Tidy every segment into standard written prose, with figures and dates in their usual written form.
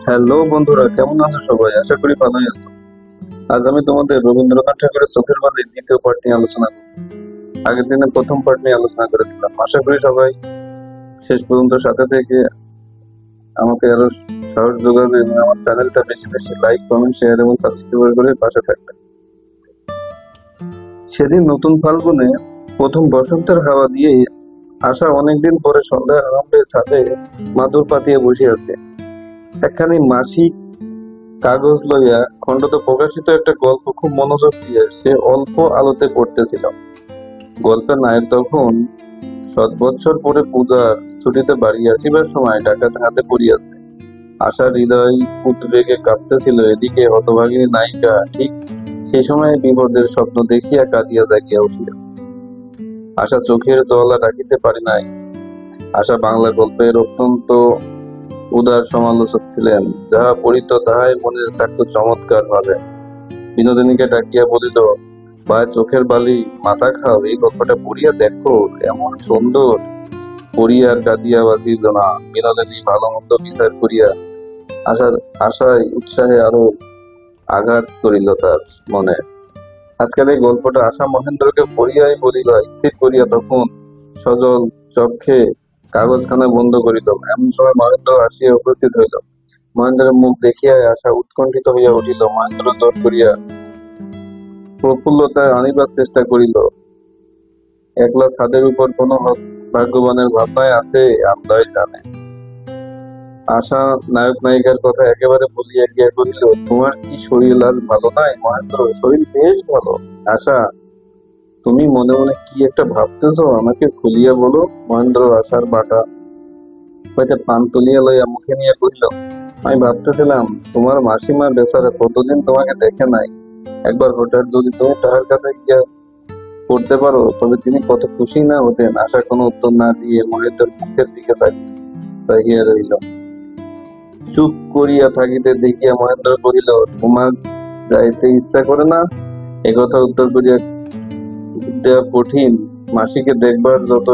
Hello বন্ধুরা, কেমন আছো সবাই? আশা করি ভালোই আছো। আজ আমি তোমাদের রবীন্দ্রনাথ ঠাকুরের চোখের বালির দ্বিতীয় পার্ট নিয়ে আলোচনা করব। আগের দিনে প্রথম পার্ট নিয়ে আলোচনা করেছিলাম। আশা করি সবাই শেষ পর্যন্ত সাথে থেকে আমাকে আরো সাহস যোগাবে এবং আমার চ্যানেলটা বেশি বেশি লাইক, কমেন্ট, শেয়ার এবং সাবস্ক্রাইব করে পাশে থাকবে। সেদিন নতুন ফাল্গুনে প্রথম বসন্তের হাওয়া দিয়ে আশা অনেকদিন পরে সন্ধ্যার আরম্ভে ছাদে মাদুর পাতিয়া বসে আছে। একখানি মাসিক কাগজ লইয়া খণ্ডত প্রকাশিত একটা গল্প খুব মনোযোগ দিয়ে সে অল্প আলোতে পড়তেছিল। গল্পের নায়ক তখন 7 বৎসর পরে পূজার ছুটিতে বাড়ি আসিবার সময় ডাকাত হাতে পড়িয়াছে। আশার হৃদয় উদ্বেগে কাঁপতেছিল। এদিকে হতভাগিনী নায়িকা ঠিক সেই সময় বিপদের স্বপ্ন দেখিয়া কাঁদিয়া জাগিয়া উঠিয়াছে। আশা চোখের জল আর রাখিতে পারি নাই। আশা বাংলা গল্পের অত্যন্ত উদার সমালোচক ছিলেন। যাহা পড়িত তাহাই মনে থাকতো চমৎকার ভাবে। বিনোদিনীকে ডাকিয়া বলিল, ভাই চোখের বালি মাথা খাও, এই গল্পটা পড়িয়া দেখো, এমন সুন্দর। পড়িয়া আর কাঁদিয়া বাঁচিল না। বিনোদিনী ভালো মন্দ বিচার করিয়া আশায় উৎসাহে আরো আঘাত করিল তার মনে। আজকাল এই গল্পটা আশা মহেন্দ্রকে পড়িয়াই বলিল, স্থির করিয়া তখন সজল চক্ষে কাগজখানা বন্ধ করিল। এমন সময় মহেন্দ্র আসিয়া উপস্থিত হইল। মহেন্দ্রের মুখ দেখিয়াই আশা উৎকণ্ঠিত হইয়া উঠিল। মহেন্দ্র জোর করিয়া প্রফুল্লতা আনিবার চেষ্টা করিল। একলা ছাদের উপর কোন ভাগ্যবানের ভাবনায় আছে আল্লাহই জানে। আশা নায়ক নায়িকার কথা একেবারে বলিয়া গিয়া কহিল, তোমার কি শরীর আজ ভালো নাই? মহেন্দ্র, শরীর বেশ ভালো। আশা, তুমি মনে মনে কি একটা ভাবতেছ, আমাকে খুলিয়া বলো। মহেন্দ্র আশার বাটা হইতে পান তুলিয়া লইয়া মুখে নিয়ে কহিল, আমি ভাবতেছিলাম তোমার মাসিমা বেচারা কতদিন তোমাকে দেখে নাই। একবার হঠাৎ যদি তুমি তাহার কাছে গিয়া করতে পারো তবে তিনি কত খুশি না হতেন। আশা কোনো উত্তর না দিয়ে মহেন্দ্রের মুখের দিকে চাহিয়া রহিল। চুপ করিয়া থাকিতে দেখিয়া মহেন্দ্র কহিল, তোমার যাইতে ইচ্ছা করে না? একথা উত্তর করিয়া দেওয়া কঠিন। মাসিকে দেখবার যত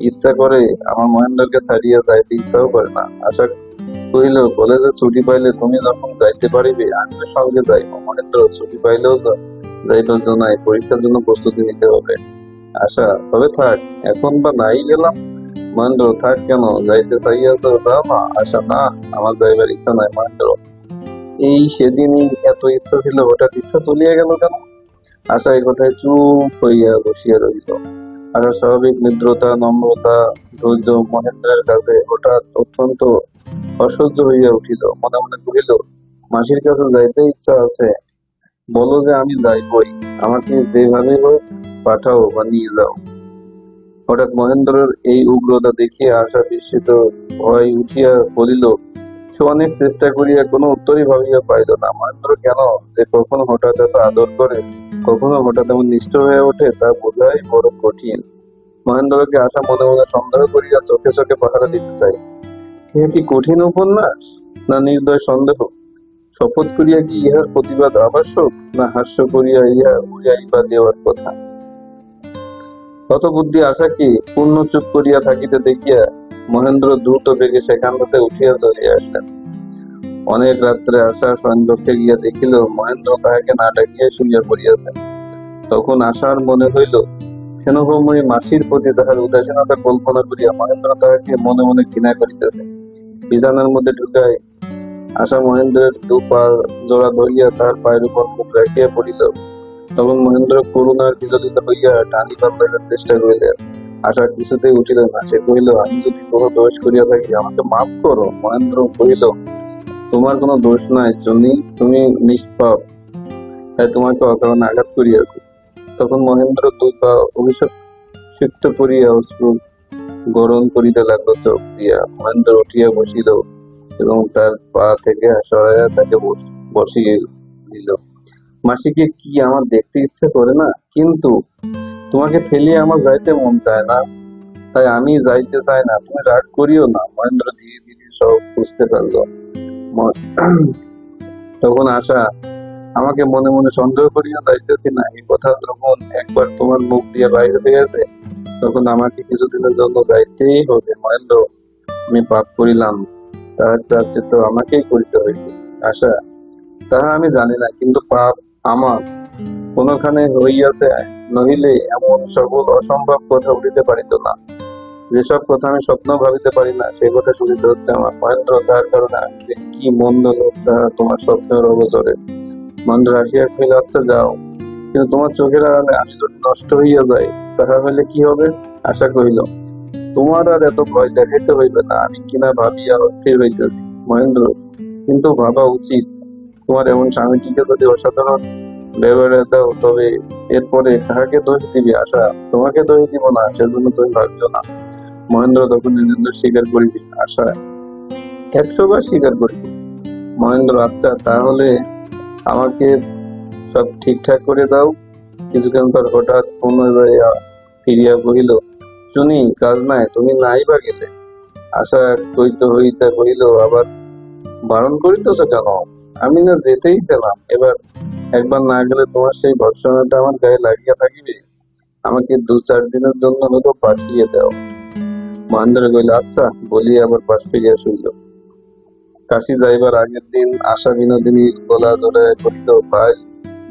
ইচ্ছা করে আমার মহেন্দ্রকে ছাড়িয়া যাইতে ইচ্ছাও করে না। আশা কহিল, কলেজে ছুটি পাইলে তুমি যখন যাইতে পারিবে আমিও সঙ্গে যাইব। মহেন্দ্র, ছুটি পাইলেও যাইবার জন্য পরীক্ষার জন্য প্রস্তুতি নিতে হবে। আশা, তবে থাক, এখন বা নাই গেলাম। মহেন্দ্র, থাক কেন? যাইতে চাইয়াছ, যাও না। আশা, না, আমার যাইবার ইচ্ছা নাই। মহেন্দ্র, এই সেদিনই এত ইচ্ছা ছিল, হঠাৎ ইচ্ছা চলিয়া গেল কেন? আশা এই কথায় চুপ হইয়া বসিয়া রহিল। আশা স্বাভাবিক মিত্রতা, নম্রতা, ধৈর্য মহেন্দ্রের কাছে হঠাৎ অত্যন্ত অসহ্য হইয়া উঠিল। মনে মনে কহিল, মাসির কাছে যাইতে ইচ্ছা আছে, বলো যে আমি যাইবই। আমাকে যেভাবে হোক পাঠাও বা নিয়ে যাও। হঠাৎ মহেন্দ্রের এই উগ্রতা দেখিয়া আশা বিস্মিত ভয় উঠিয়া বলিল, সে অনেক চেষ্টা করিয়া কোনো উত্তরই ভাবিয়া পাইল না। মহেন্দ্র কেন যে কখনো হঠাৎ এত আদর করে, কখনো হঠাৎ এমন নিষ্ঠুর হয়ে ওঠে তা বোঝাই বড় কঠিন। মহেন্দ্রকে আশা মনে মনে সন্দেহ করিয়া চোখে চোখে পাহারা দিতে চাই। ইহা কি কঠিন উপন্যাস, না নির্দয় সন্দেহ? শপথ করিয়া কি ইহার প্রতিবাদ আবশ্যক, না হাস্য করিয়া ইহা উড়াইবা দেওয়ার কথা? হতবুদ্ধি আশাকে পূর্ণ চুপ করিয়া থাকিতে দেখিয়া মহেন্দ্র দ্রুত বেগে সেখান হতে উঠিয়া চলিয়া আসলেন। অনেক রাত্রে আশা শয়নকক্ষে গিয়া দেখিল মহেন্দ্র তাহাকে না ডাকিয়া শুইয়া পড়িয়াছেন। তখন আশার মনে হইল, স্নেহময়ী মাসির প্রতি তাহার উদাসীনতা কল্পনা করিয়া মহেন্দ্র তাহাকে মনে মনে ঘৃণা করিতেছে। বিছানার মধ্যে ঢুকায় আশা মহেন্দ্রের দু পা জোড়া ধরিয়া তাহার পায়ের উপর মুখ রাখিয়া পড়িল। তখন মহেন্দ্র করুণার বিচলিত হইয়া টানিবার লইবার চেষ্টা করিলেন। আশা কিছুতেই উঠিল না। সে কহিল, আমি যদি কোনো দোষ করিয়া থাকি আমাকে মাফ করো। মহেন্দ্র কহিল, তোমার কোনো দোষ নাই জনি, তুমি নিষ্পাপ, তাই তোমাকে অকারণে আঘাত করিয়াছি। তখন মহেন্দ্র দুই পা অভিষিক্ত করিয়া অশ্রু গরম করিতে লাগলো চোখ দিয়া। মহেন্দ্র উঠিয়া বসিল এবং তার পা থেকে সরাইয়া তাকে বসিয়ে দিল। মাসিকে কি আমার দেখতে ইচ্ছে করে না? কিন্তু তোমাকে ফেলিয়ে আমার যাইতে মন চায় না, তাই আমি যাইতে চাই না। তুমি রাগ করিও না। মহেন্দ্র ধীরে ধীরে সব বুঝতে পারল। তখন আশা, আমাকে মনে মনে সন্দেহ করিয়া যাইতেছি না, এই কথা যখন একবার তোমার মুখ দিয়ে বাইরে হইয়াছে তখন আমাকে কিছুদিনের জন্য যাইতেই হবে। মহেন্দ্র, আমি পাপ করিলাম, তাহার প্রায়শ্চিত্ত আমাকেই করিতে হইবে। আশা, তাহা আমি জানি না, কিন্তু পাপ আমার কোনখানে হইয়াছে, নহিলে এমন সকল অসম্ভব কথা উঠিতে পারিত না। যেসব কথা আমি স্বপ্ন ভাবিতে পারি না, সে কথা শুনিতে হচ্ছে আমার। মহেন্দ্র, তার কারণে আমি যে কি মন্দ লোক তাহা তোমার স্বপ্নের অগোচরে। মহেন্দ্র হাসিয়া কহিল, আচ্ছা যাও, কিন্তু তোমার চোখের আড়ালে আমি যদি নষ্ট হইয়া যাই, তাহা হইলে কি হবে? আশা কহিল, তোমার আর এত ভয় দেখাইতে হইবে না, আমি কিনা ভাবিয়া অস্থির হইতেছি। মহেন্দ্র, কিন্তু ভাবা উচিত, তোমার এমন স্বামীটিকে যদি অসাধারণ ব্যবহারে দাও, তবে এরপরে কাহাকে দোষ দিবে? আশা, তোমাকে দোষ দিব না, সেজন্য তুমি ভাবিও না। মহেন্দ্র তখন নিজেদের স্বীকার করিবে। আশা, 100 বার স্বীকার করিবে। মহেন্দ্র, আচ্ছা তাহলে আমাকে সব ঠিকঠাক করে দাও। কিছুক্ষণ পর হঠাৎ পুনরায় ফিরিয়া কহিল, শুনি, কাজ নাই, তুমি নাই বা গেলে? আশা কইতে হইতে কহিল, আবার বারণ করিতেছ কেন? আমি না যেতেই ছিলাম, এবার একবার না গেলে তোমার সেই ভর্ৎসনাটা আমার গায়ে লাগিয়া থাকিবে। আমাকে 2-4 দিনের জন্য হয়তো পাঠিয়ে দাও। মহেন্দ্র কহিল, আচ্ছা, বলিয়া আবার পাশ ফিরিয়া শুইল। কাশী যাইবার আগের দিন আশা বিনোদিনীর গলা জড়াইয়া কহিল, ভাই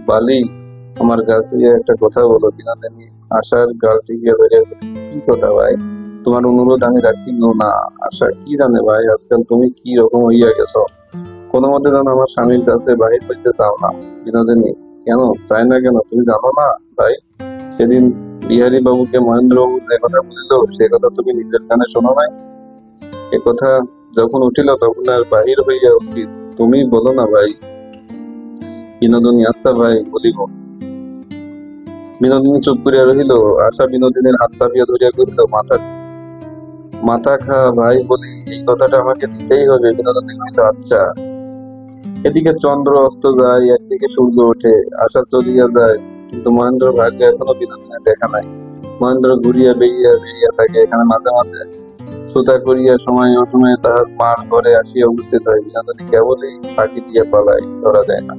বালি, আমার কাছে একটা কথা বলো। বিনোদিনী আশার গাল টিপিয়া ধরিয়া কহিল, কি কথা ভাই? তোমার অনুরোধ আমি রাখিব না। আশা, কি জানে ভাই, আজকাল তুমি কি রকম হইয়া গেছ। কোনো মতে যেন আমার স্বামীর কাছে বাহির হইতে চাও না। বিনোদিনী, কেন চাই না কেন তুমি জানো না ভাই? সেদিন বিহারী বাবুকে মহেন্দ্র বাবু যে কথা বলিল, সে কথা তুমি নিজের কানে শোনো নাই? এ কথা যখন উঠিল তখন আর বাহির হইয়া উচিত, তুমি বলো না ভাই। বিনোদিনী, আচ্ছা ভাই, বলিব। বিনোদিনী চুপ করিয়া রহিল। আশা বিনোদিনীর হাত চাপিয়া ধরিয়া কহিল, মাথা মাথা খা ভাই, বলি, এই কথাটা আমাকে দিতেই হবে। বিনোদিনী কহিল, আচ্ছা। এদিকে চন্দ্র অস্ত যায়, একদিকে সূর্য ওঠে, আশা চলিয়া যায়, কিন্তু মহেন্দ্র ভাগ্যে এখনো বিনোদিনীর দেখা নাই। মহেন্দ্র ঘুরিয়া বেরিয়া বেরিয়া থাকে, এখানে মাঝে মাঝে শ্রোতা করিয়া সময় অসময়ে তাহার মার ঘরে আসিয়া উপস্থিত হয়। বিনোদিনী কেবলই ফাঁকি দিয়া পালায়, ধরা যায় না।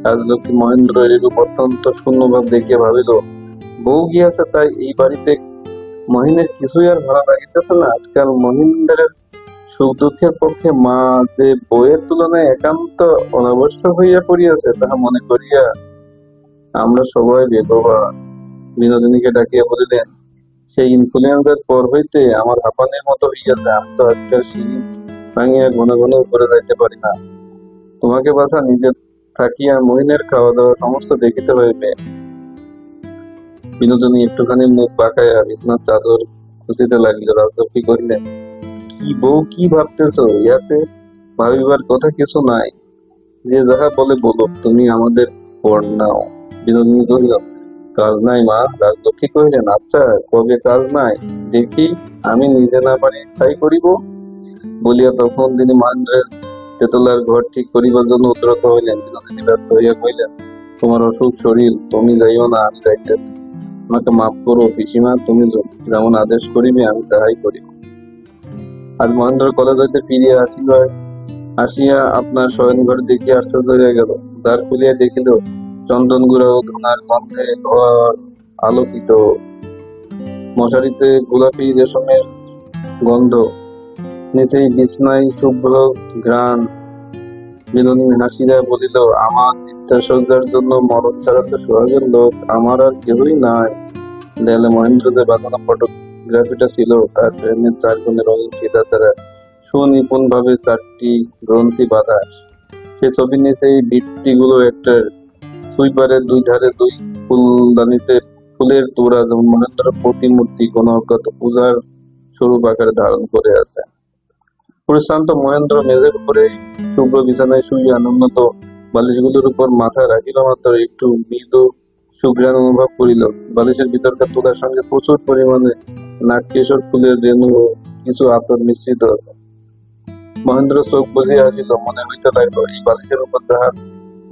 রাজলক্ষ্মী মহেন্দ্র এরূপ অত্যন্ত শূন্যভাব দেখিয়া ভাবিল, বউ গিয়াছে, তাই এই বাড়িতে মহিনের কিছুই আর ভালো লাগিতেছে না। আজকাল মহিন্দ্রের সুখ দুঃখের পক্ষে মা যে বউয়ের তুলনায় একান্ত অনাবশ্যক হইয়া পড়িয়াছে, তাহা মনে করিয়া আমরা সবাই বেগবা। বিনোদিনীকে ডাকিয়া বলিলেন, সেই ইনফ্লুয়েঞ্জার পর হইতে আমার হাঁপানির মতো হইয়াছে। আমি তো আজকাল সিঁড়ি ভাঙিয়া ঘন ঘন উপরে যাইতে পারি না। তোমাকে বাছা নিজে থাকিয়া মহিনের খাওয়া দাওয়া সমস্ত দেখিতে হইবে। বিনোদিনী একটুখানি মুখ বাঁকাইয়া বিছনার চাদর খুঁজিতে লাগিল। রাজলক্ষ্মী কহিলেন, কি বউ, কি ভাবতেছ? ইহাতে ভাবিবার কথা কিছু নাই, যে যাহা বলে বলুক, তুমি আমাদের পর নাও। বিনোদিনী কহিল, কাজ নাই মা। রাজলক্ষ্মী কহিলেন, আচ্ছা, কবে কাজ নাই দেখি, আমি নিজে না পারি তাই করিব। বলিয়া তখন তিনি মহেন্দ্রের তেতলার ঘর ঠিক করিবার জন্য উদ্যত হইলেন। বিনোদিনী ব্যস্ত হইয়া কহিলেন, তোমার অসুখ শরীর, তুমি যাইও না, আমি যাইতেছি। আমাকে মাফ করো পিসিমা, তুমি যেমন আদেশ করিবে আমি তাহাই করিব। আজ মহেন্দ্র কলেজ হইতে ফিরিয়া আসিয়া আপনার শয়নঘর দেখিয়া আশ্চর্য হইয়া গেল। দ্বার খুলিয়া দেখিল, চন্দন গুঁড়া ও ধুনার গন্ধে ঘর আলোকিত। মশারিতে গোলাপি রেশমের গন্ধ, নিচেই বিছনায় শুভ্র ঘ্রাণ। বিনোদিনী হাসিয়া বলিল, আমার চিত্তাসজ্জার জন্য মরণ ছাড়া তো সোহাগের লোক আমার আর কেহই নাই। দেয়ালে মহেন্দ্র যে বাঁধানো ফটোগ্রাফিটা ছিল, তার ফ্রেমের 4 কোণে রঙিন ফিতা দ্বারা সুনিপুণ ভাবে 4টি গ্রন্থি বাঁধা। সে ছবির নিচে এই ভিত্তিগুলো একটা সুইপারের 2 ধারে 2 ফুলদানিতে ফুলের তোড়া, যেমন মহেন্দ্র প্রতিমূর্তি কোন অজ্ঞাত পূজার স্বরূপ আকারে ধারণ করে আছে। পরিশ্রান্ত মহেন্দ্র মেঝের উপরে শুভ্র বিছানায় শুইয়া অনুন্নত বালিশগুলোর উপর মাথা রাখিল মাত্র একটু মৃদু সুঘ্রাণ অনুভব করিল। বালিশের ভিতরকার তুলার সঙ্গে প্রচুর পরিমাণে নাগকেশর ফুলের রেণু ও কিছু আতর মিশ্রিত আছে। মহেন্দ্র চোখ বুজিয়া আসিল, মনে হইতে লাগলো, এই বালিশের উপর তাহার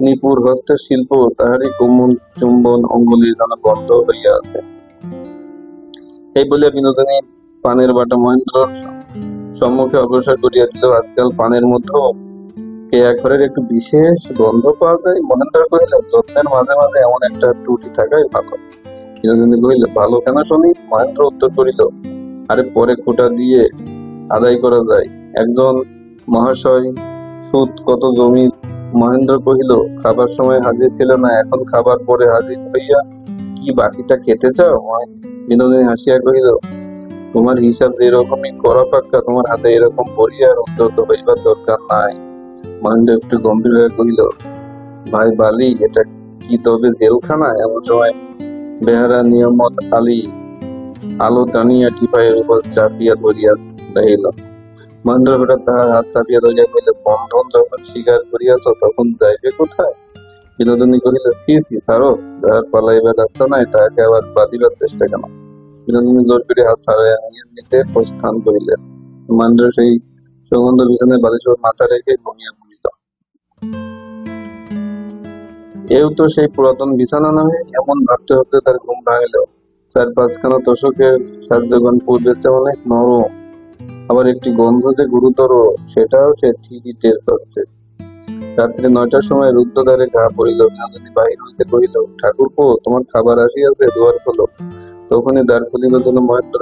নিপুর হস্তের শিল্প, তাহারই কোমল চুম্বন অঙ্গুলি যেন বন্ধ হইয়া আছে। এই বলিয়া বিনোদিনী পানের বাটা মহেন্দ্রর সম্মুখে অগ্রসর করিয়া দিল। আজকাল পানের মধ্যেও কেয়া ঘরের একটু বিশেষ গন্ধ পাওয়া যায়। মহেন্দ্র কহিল, যত্নের মাঝে মাঝে এমন একটা ত্রুটি থাকাই ভালো। বিনোদিনী কহিল, ভালো কেন শুনি? মহেন্দ্র উত্তর করিল, আরে পরে খোঁটা দিয়ে আদায় করা যায়। একজন মহাশয়, সুদ কত জমি? মহেন্দ্র কহিল, খাবার সময় হাজির ছিল না, এখন খাবার পরে হাজির হইয়া কি বাকিটা খেতে চাও? বিনোদিনী হাসিয়া কহিল, তোমার হিসাব যেরকমই করা পাক্কা, তোমার হাতে এরকম পড়িয়া আর উদ্যত হইবার দরকার নাই। মহেন্দ্র একটু গম্ভীর হয়ে কহিল, ভাই বালি, এটা কি তবে জেলখানা? এমন সময় বেহারা নিয়ামত আলী আলো টানিয়া টিপাইয়ের উপর চাপিয়া ধরিয়া দেখিল। মহেন্দ্র হঠাৎ তাহার হাত চাপিয়া ধরিয়া কহিল, বন্ধন যখন স্বীকার করিয়াছ তখন যাইবে কোথায়? বিনোদিনী কহিল, সি সি ছাড়ো, যাহার পালাইবার রাস্তা নাই তাহাকে আবার বাঁধিবার চেষ্টা কেন? বিনোদিনী জোর করে হাত ছাড়াইয়া নিতে প্রস্থান করিলেন। মহেন্দ্র সেই সুগন্ধ বিছানায় বালিশের উপর মাথা রেখে ঘুমিয়া পড়িল। এও তো সেই পুরাতন বিছানা নহে, এমন ভাবতে ভাবতে তার ঘুম ভাঙিল। চার পাঁচখানা তোষকের সাহায্যগণ পূর্বের চেয়ে অনেক নরম, আবার একটি গন্ধ যে গুরুতর সেটাও সে ঠিকই টের পাচ্ছে। রাত্রি 9টার সময় রুদ্ধদ্বারে ঘা পড়িল। বিনোদিনী বাহির হইতে কহিল, ঠাকুরপো, তোমার খাবার আসিয়াছে, দুয়ার খোলো। তখনই দ্বার খুলিবার জন্য মহেন্দ্র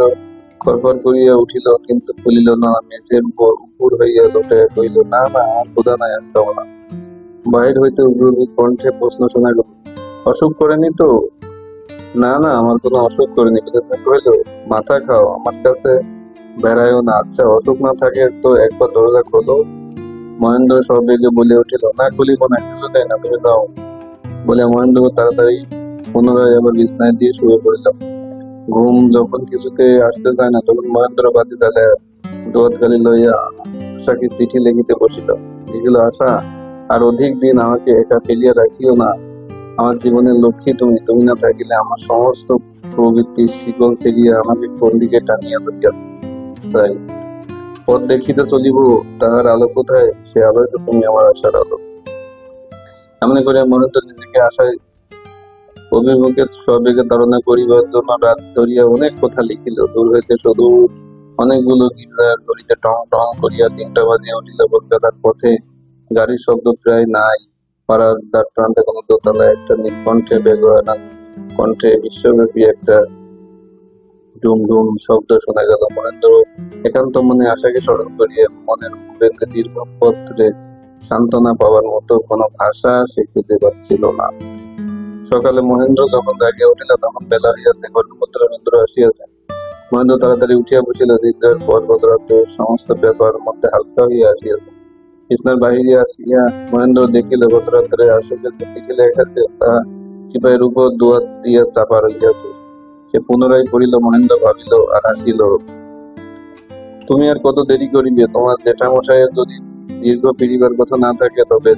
খরখর করিয়া উঠিল, কিন্তু খুলিল না। মেঝের উপর উপুর হইয়া লোটাইয়া কহিল, না না, আমার ক্ষুধা নাই, আমি খাবো না। বাহির হইতে উগ্র কণ্ঠে প্রশ্ন শোনা গেল, অসুখ করেনি তো? না না, আমার কোনো অসুখ করেনি। বিনোদিনী কহিল, মাথা খাও, আমার কাছে বেড়ায়ও না। আচ্ছা, অসুখ না থাকে তো একবার দরজা খোলো। মহেন্দ্র সবেগে বলে উঠিল, না, খুলিব না, কিছু দেয় না, তুমি দাও। বলে মহেন্দ্র তাড়াতাড়ি পুনরায় আবার বিছানায় দিয়ে শুয়ে পড়িল। ঘুম যখন কিছুতে আসতে চায় না, তখন মহেন্দ্র বাতি জ্বালিয়া দোয়াতকালি লইয়া আশাকে চিঠি লিখিতে বসিল। লিখিল, আশা, আর অধিক দিন আমাকে একা ফেলিয়া রাখিও না। আমার জীবনের লক্ষ্মী তুমি। তুমি না থাকিলে আমার সমস্ত প্রবৃত্তির শিকল ছিঁড়িয়া আমাকে কোন দিকে টানিয়া ধরিয়া তাই পথ দেখিতে চলিব, তাহার আলো কোথায়? সে আলোয় তো তুমি আমার আশার আলো। এমনি করিয়া মহেন্দ্র নিজেকে আশায় অভিমুখে সবেগে তাড়না করিবার জন্য রাত ধরিয়া অনেক কথা লিখিল। দূর হইতে সুদূর অনেকগুলো গির্জার ঘড়িতে টং টং করিয়া 3টা বাজিয়া উঠিল। কলকাতার পথে গাড়ির শব্দ প্রায় নাই। পাড়ার দ্বার প্রান্তে কোনো দোতলায় একটা নিকণ্ঠে বেগবান কণ্ঠে বিশ্বব্যাপী একটা ডুম ডুম শব্দ শোনা গেল। মহেন্দ্র একান্ত মনে আশাকে স্মরণ করিয়া মনের ব্যঙ্গে দীর্ঘ পত্রে সান্ত্বনা পাওয়ার মতো কোনো ভাষা সে খুঁজে পাচ্ছিল না। সকালে মহেন্দ্র যখন জাগিয়া উঠিল তখন বেলা হইয়াছে, গর্ভপুত্র রুদ্র আসিয়াছে। মহেন্দ্র তাড়াতাড়ি উঠিয়া বসিল। দীর্ঘের পর গতরাত্রের সমস্ত ব্যাপার মধ্যে হালকা হইয়া আসিয়াছে। বিছানার বাহিরে আসিয়া মহেন্দ্র দেখিল, গতরাত্রে আশোকের যে চিঠি লেখাছে তাহা টিপাইয়ের উপর দুয়ার দিয়া চাপা রহিয়াছে। সে পুনরায় পড়িল। মহেন্দ্র ভাবিল আর হাসিল, তুমি আর কত দেরি করিবে? তোমার জেঠামশাইয়ের যদি দীর্ঘ ফিরিবার কথা না থাকে তবে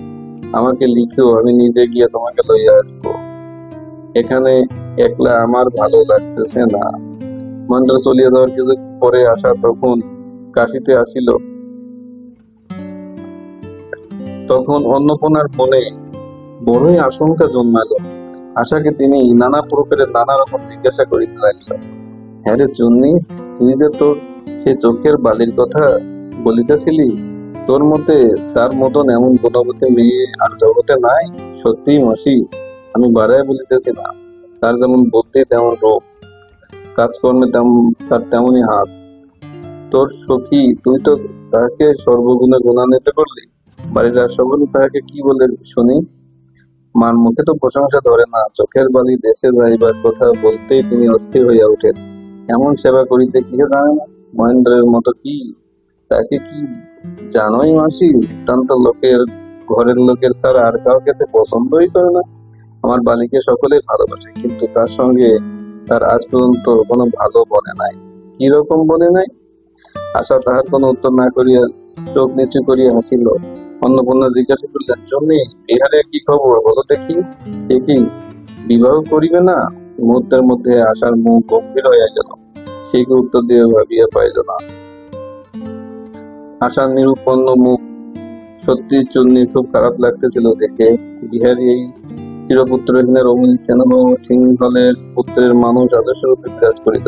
আমাকে লিখিও, আমি নিজে গিয়ে তোমাকে লইয়া আসবো। এখানে একলা আমার ভালো লাগতেছে না। মহেন্দ্র চলিয়া যাওয়ার কিছু পরে আশা তখন কাশিতে আসিল। তখন অন্নপূর্ণার মনে বড়ই আশঙ্কা জন্মাইল। আশাকে তিনি নানা প্রকারের নানা রকম জিজ্ঞাসা করিতে লাগিল। হ্যাঁ রে চুন্নি, তুই যে তোর সে চোখের বালির কথা বলিতেছিলি, তোর মতে তার মতন এমন গুণবতী মেয়ে আর জগতে নাই? সত্যি মাসি, আমি বাড়ায় বলিতেছি না। তার যেমন বুদ্ধি তেমন রূপ, কাজকর্মে তার তেমনই হাত। তোর সখী, তুই তো তাহাকে সর্বগুণে গুণান্বিত করলি। বাড়ির আর সকলে তাহাকে কি বলে শুনি? মার মুখে তো প্রশংসা ধরে না। চোখের বালি দেশে যাইবার কথা বলতেই তিনি অস্থির হইয়া ওঠেন। এমন সেবা করিতে কি জানে না? মহেন্দ্রের মতো কি তাকে কি জানোই মাসি? অত্যন্ত লোকের ঘরের লোকের ছাড়া আর কাউকে সে পছন্দই করে না। আমার বালিকে সকলেই ভালোবাসে, কিন্তু তার সঙ্গে তার আজ পর্যন্ত কোনো ভালো বনে নাই। কি রকম বনে নাই? আশা তাহার কোনো উত্তর না করিয়া চোখ নিচু করিয়া হাসিল। অন্নপূর্ণা জিজ্ঞাসা করলেন, জন্যে বিহারে কি খবর বলো দেখি, সে কি বিবাহ করিবে না? মুহূর্তের মধ্যে আশার মুখ গম্ভীর হইয়া গেল। সে কি উত্তর দিয়ে ভাবিয়া পাইল না। আশার নিরুপন্ন মুখ সত্যি চুন্নির খুব খারাপ লাগতেছিল দেখে। বিহারী এই চিরপুত্রহীনের অমূল স্নেহ সিংহলের পুত্রের মানুষ আদর্শরূপে বিরাজ করিত।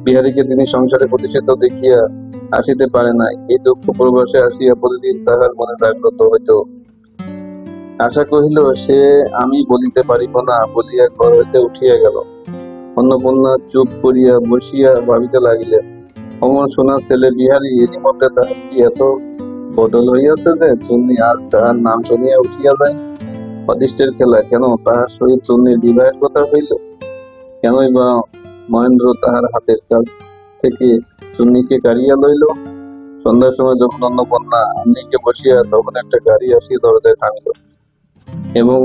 বিহারীকে তিনি সংসারে প্রতিষ্ঠিত দেখিয়া আসিতে পারে নাই। এই দুঃখ প্রবাসে আসিয়া প্রতিদিন তাহার মনে জাগ্রত হইত। আশা কহিল, সে আমি বলিতে পারিব না বলিয়া ঘর হইতে উঠিয়া গেল। অন্নপূর্ণা চুপ করিয়া বসিয়া ভাবিতে লাগিলেন, অমর সোনার ছেলে বিহারী এরই মধ্যে তাহার কি এত বদল হইয়াছে যে চুন্নি আজ তাহার নাম শুনিয়া উঠিয়া যায়। অদৃষ্টের খেলা, কেন তাহার সহিত চুন্নির বিবাহের কথা হইল? কেনই বা মহেন্দ্র তাহার হাতের কাছ থেকে চুন্নিকে কাড়িয়া লইল? সন্ধ্যার সময় যখন অন্নপূর্ণা আহ্নিকে বসিয়া, তখন একটা গাড়ি আসিয়া দরজায় থামিল এবং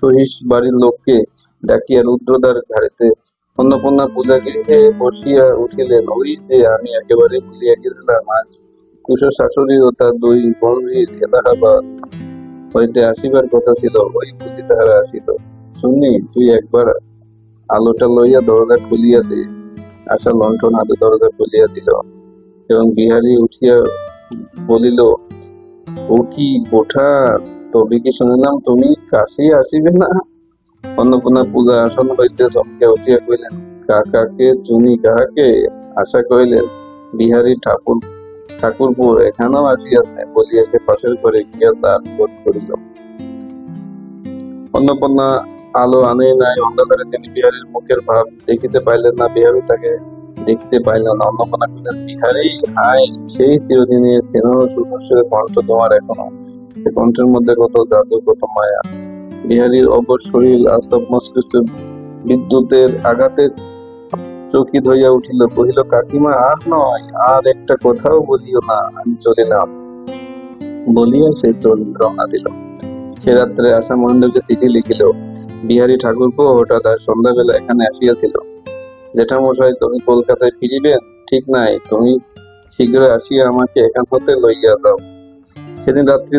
সহিস বাড়ির লোককে ডাকিয়া রুদ্রদ্বার ঝাড়িতে অন্নপূর্ণা পূজাগৃহে বসিয়া উঠিলেন। ওই যে, আমি একেবারে ভুলিয়া গেছিলাম, আজ কুশর শাশুড়ি ও তার দুই বন্ধুর এলাহাবাদ হইতে আসিবার কথা ছিল। ওই বুঝি তাহারা আসিল। শুনি, তুই একবার আলোটা লইয়া দরজা খুলিয়া দে। আশা লণ্ঠন হাতে দরজা খুলিয়া দিল এবং বিহারী উঠিয়া বলিল, ও কি বোঠা, তবে কি শুনিলাম তুমি কাশী আসিবে না? অন্নপূর্ণা পূজা আসন হইতে চমকিয়া উঠিয়া কহিলেন, কাকাকে? চুনি কাহাকে? আশা কহিলেন, বিহারী ঠাকুরপো এখানেও আসিয়াছে বলিয়া সে পাশের ঘরে গিয়া দ্বার রোধ করিল। অন্নপূর্ণা আলো আনেই নাই। অন্ধকারে তিনি বিহারীর মুখের ভাব দেখিতে পাইলেন না, বিহারী তাকে দেখিতে পাইল না। অন্নপূর্ণা কহিলেন, বিহারী, হায়! সেই চিরদিনের স্নেহ সুখস্বরে কণ্ঠ তোমার এখনো। সে কণ্ঠের মধ্যে কত জাদু, কত মায়া। বিহারীর অপর শরীর আস্তব মস্তিষ্ক বিদ্যুতের আঘাতে চকিত হইয়া উঠিল। কহিল, কাকিমা, আর নয়, আর একটা কথাও বলিও না, আমি চলিলাম। বলিয়া সে রওনা দিল। সে রাত্রে আশা মহেন্দ্রকে চিঠি লিখিল, বিহারী ঠাকুরপো হঠাৎ আজ সন্ধ্যাবেলা এখানে আসিয়াছিল। জেঠামশাই, তুমি কলকাতায় ফিরিবেন ঠিক নাই, তুমি শীঘ্র আসিয়া আমাকে এখান হতে লইয়া যাও। সেদিন রাত্রি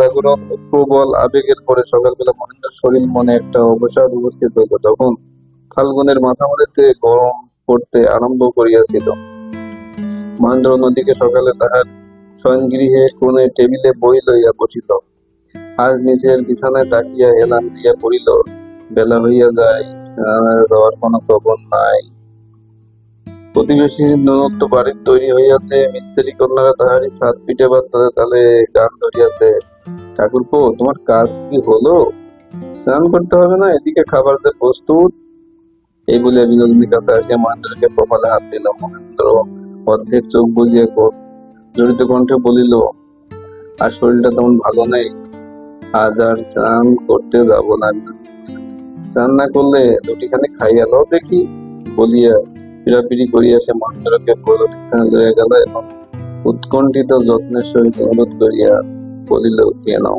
জাগরণ প্রবল আবেগের পরে সকালবেলা মহেন্দ্রের শরীর মনে একটা অবসাদ উপস্থিত হইল। তখন ফাল্গুনের মাঝামাঝিতে গরম পড়তে আরম্ভ করিয়াছিল। মহেন্দ্র নদীকে সকালে তাহার শয়নগৃহে কোণে টেবিলে বই লইয়া বসিল। আজ নিচের বিছানায় তাকিয়া হেলান দিয়া পড়িল। বেলা হইয়া যায়, স্নানের যাওয়ার কোনো খবর নাই। প্রতিবেশী নূতন বাড়ি তৈরি হইয়াছে, মিস্ত্রি কন্যারা তাহারই ছাদ পিটাইবার তালে তালে গান ধরিয়াছে। ঠাকুরপো, তোমার কাজ কি হলো? স্নান করতে হবে না, এদিকে খাবার যে প্রস্তুত। এই বলিয়া বিনোদিনীর কাছে আসিয়া মহেন্দ্রকে কপালে হাত দিল। মহেন্দ্র অর্ধেক চোখ বুজিয়া জড়িত কণ্ঠে বলিল, আর শরীরটা তেমন ভালো নেই, আজ আর স্নান করতে যাব না। স্নান না করলে দুটিখানি খাইয়া লও দেখি। বলিয়া পিড়াপিড়ি করিয়া সে মহেন্দ্রকে প্রদত্ত স্থানে লইয়া গেল এবং উৎকণ্ঠিত যত্নের সহিত অনুরোধ করিয়া বলিল, কে নাও।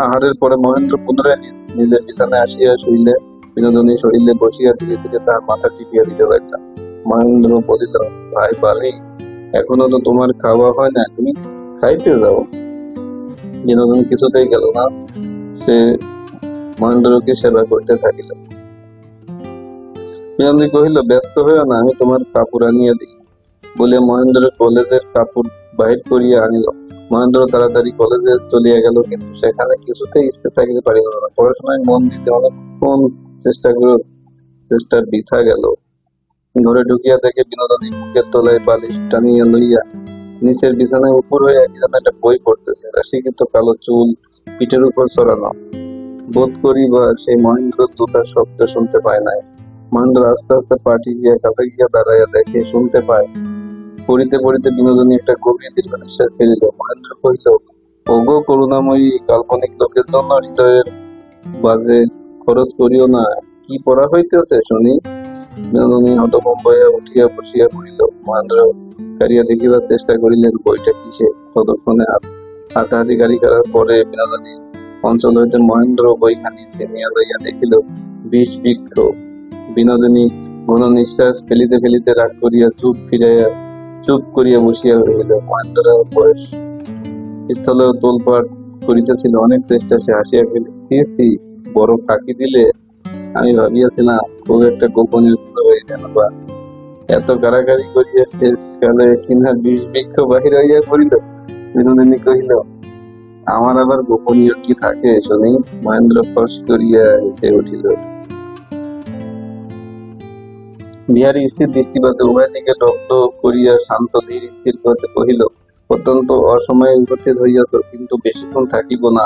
আহারের পরে মহেন্দ্র পুনরায় নিজের বিছানায় আসিয়া শুইলে বিনোদিনী শরীরে বসিয়া ধীরে ধীরে তাহার মাথা টিপিয়া দিতে লাগলেন। মহেন্দ্র বলিল, ভাই বালি, এখনো তো তোমার খাওয়া হয় না, তুমি খাইতে যাও। বিনোদিনী কিছুতেই গেল না। সে মহেন্দ্রকে সেবা করতে থাকিল। বিনোদিনী কহিল, ব্যস্ত হইও না, আমি তোমার কাপড় আনিয়া দিই। বলিয়া মহেন্দ্র কলেজের কাপড় বাহির করিয়া আনিল। মহেন্দ্র তাড়াতাড়ি কলেজে চলিয়া গেল, কিন্তু সেখানে কিছুতেই স্থির থাকিতে পারিল না। পড়াশোনায় মন দিতে অনেকক্ষণ চেষ্টা বৃথা গেল। ঘরে ঢুকিয়া দেখে বিনোদিনী বুকের তলায় বালিশ টানিয়া লইয়া নিচের বিছানায় উপর হইয়া কি যেন একটা বই পড়তেছে। রাশিকৃত কালো চুল পিঠের উপর ছড়ানো। বোধ করি বা সেই মহেন্দ্র জুতার শব্দ শুনতে পায় নাই। মহেন্দ্র আস্তে আস্তে পাটি গিয়া কাছে গিয়া দাঁড়াইয়া দেখে, শুনতে পায়। পড়িতে পড়িতে বিনোদিনী একটা গভীর দীর্ঘ নিঃশ্বাস ফেলিল। মহেন্দ্র কহিল, ওগো করুণাময়ী, কাল্পনিক লোকের জন্য হৃদয়ের বাজে খরচ করিও না। কি পড়া হইতেছে শুনি? বিনোদিনী হতভম্ব হইয়া উঠিয়া বসিয়া পড়িল। মহেন্দ্র কাড়িয়া দেখিবার চেষ্টা করিলেন, বইটা কিসে। ততক্ষণে হাতাহাতি গাড়ি করার পরে বিনোদিনী অঞ্চল হইতে মহেন্দ্র বইখানি ছিনিয়া লইয়া দেখিল, বিষ বৃক্ষ। বিনোদিনী ঘন নিঃশ্বাস ফেলিতে ফেলিতে রাগ করিয়া চুপ করিয়া বসিয়া রহিল। মহেন্দ্র বয়স স্থলেও তোলপাড় করিতেছিল। অনেক চেষ্টা সে হাসিয়া কহিল, সি সি, বড় ফাঁকি দিলে। আমি ভাবিয়াছিলাম খুব একটা গোপনীয় কিছু হইবে না, বা এত কাড়াকাড়ি করিয়া শেষকালে কিনা বিষ বৃক্ষ বাহির হইয়া পড়িল। বিনোদিনী কহিল, আমার আবার গোপনীয় কি থাকে শুনি? মহেন্দ্র ফস করিয়া হেসে উঠিল। বিহারী স্থির দৃষ্টিপাতে উভয় দিকে দগ্ধ করিয়া শান্ত ধীর স্থির করিতে কহিল, অত্যন্ত অসময়ে উপস্থিত হইয়াছ, কিন্তু বেশিক্ষণ থাকিব না।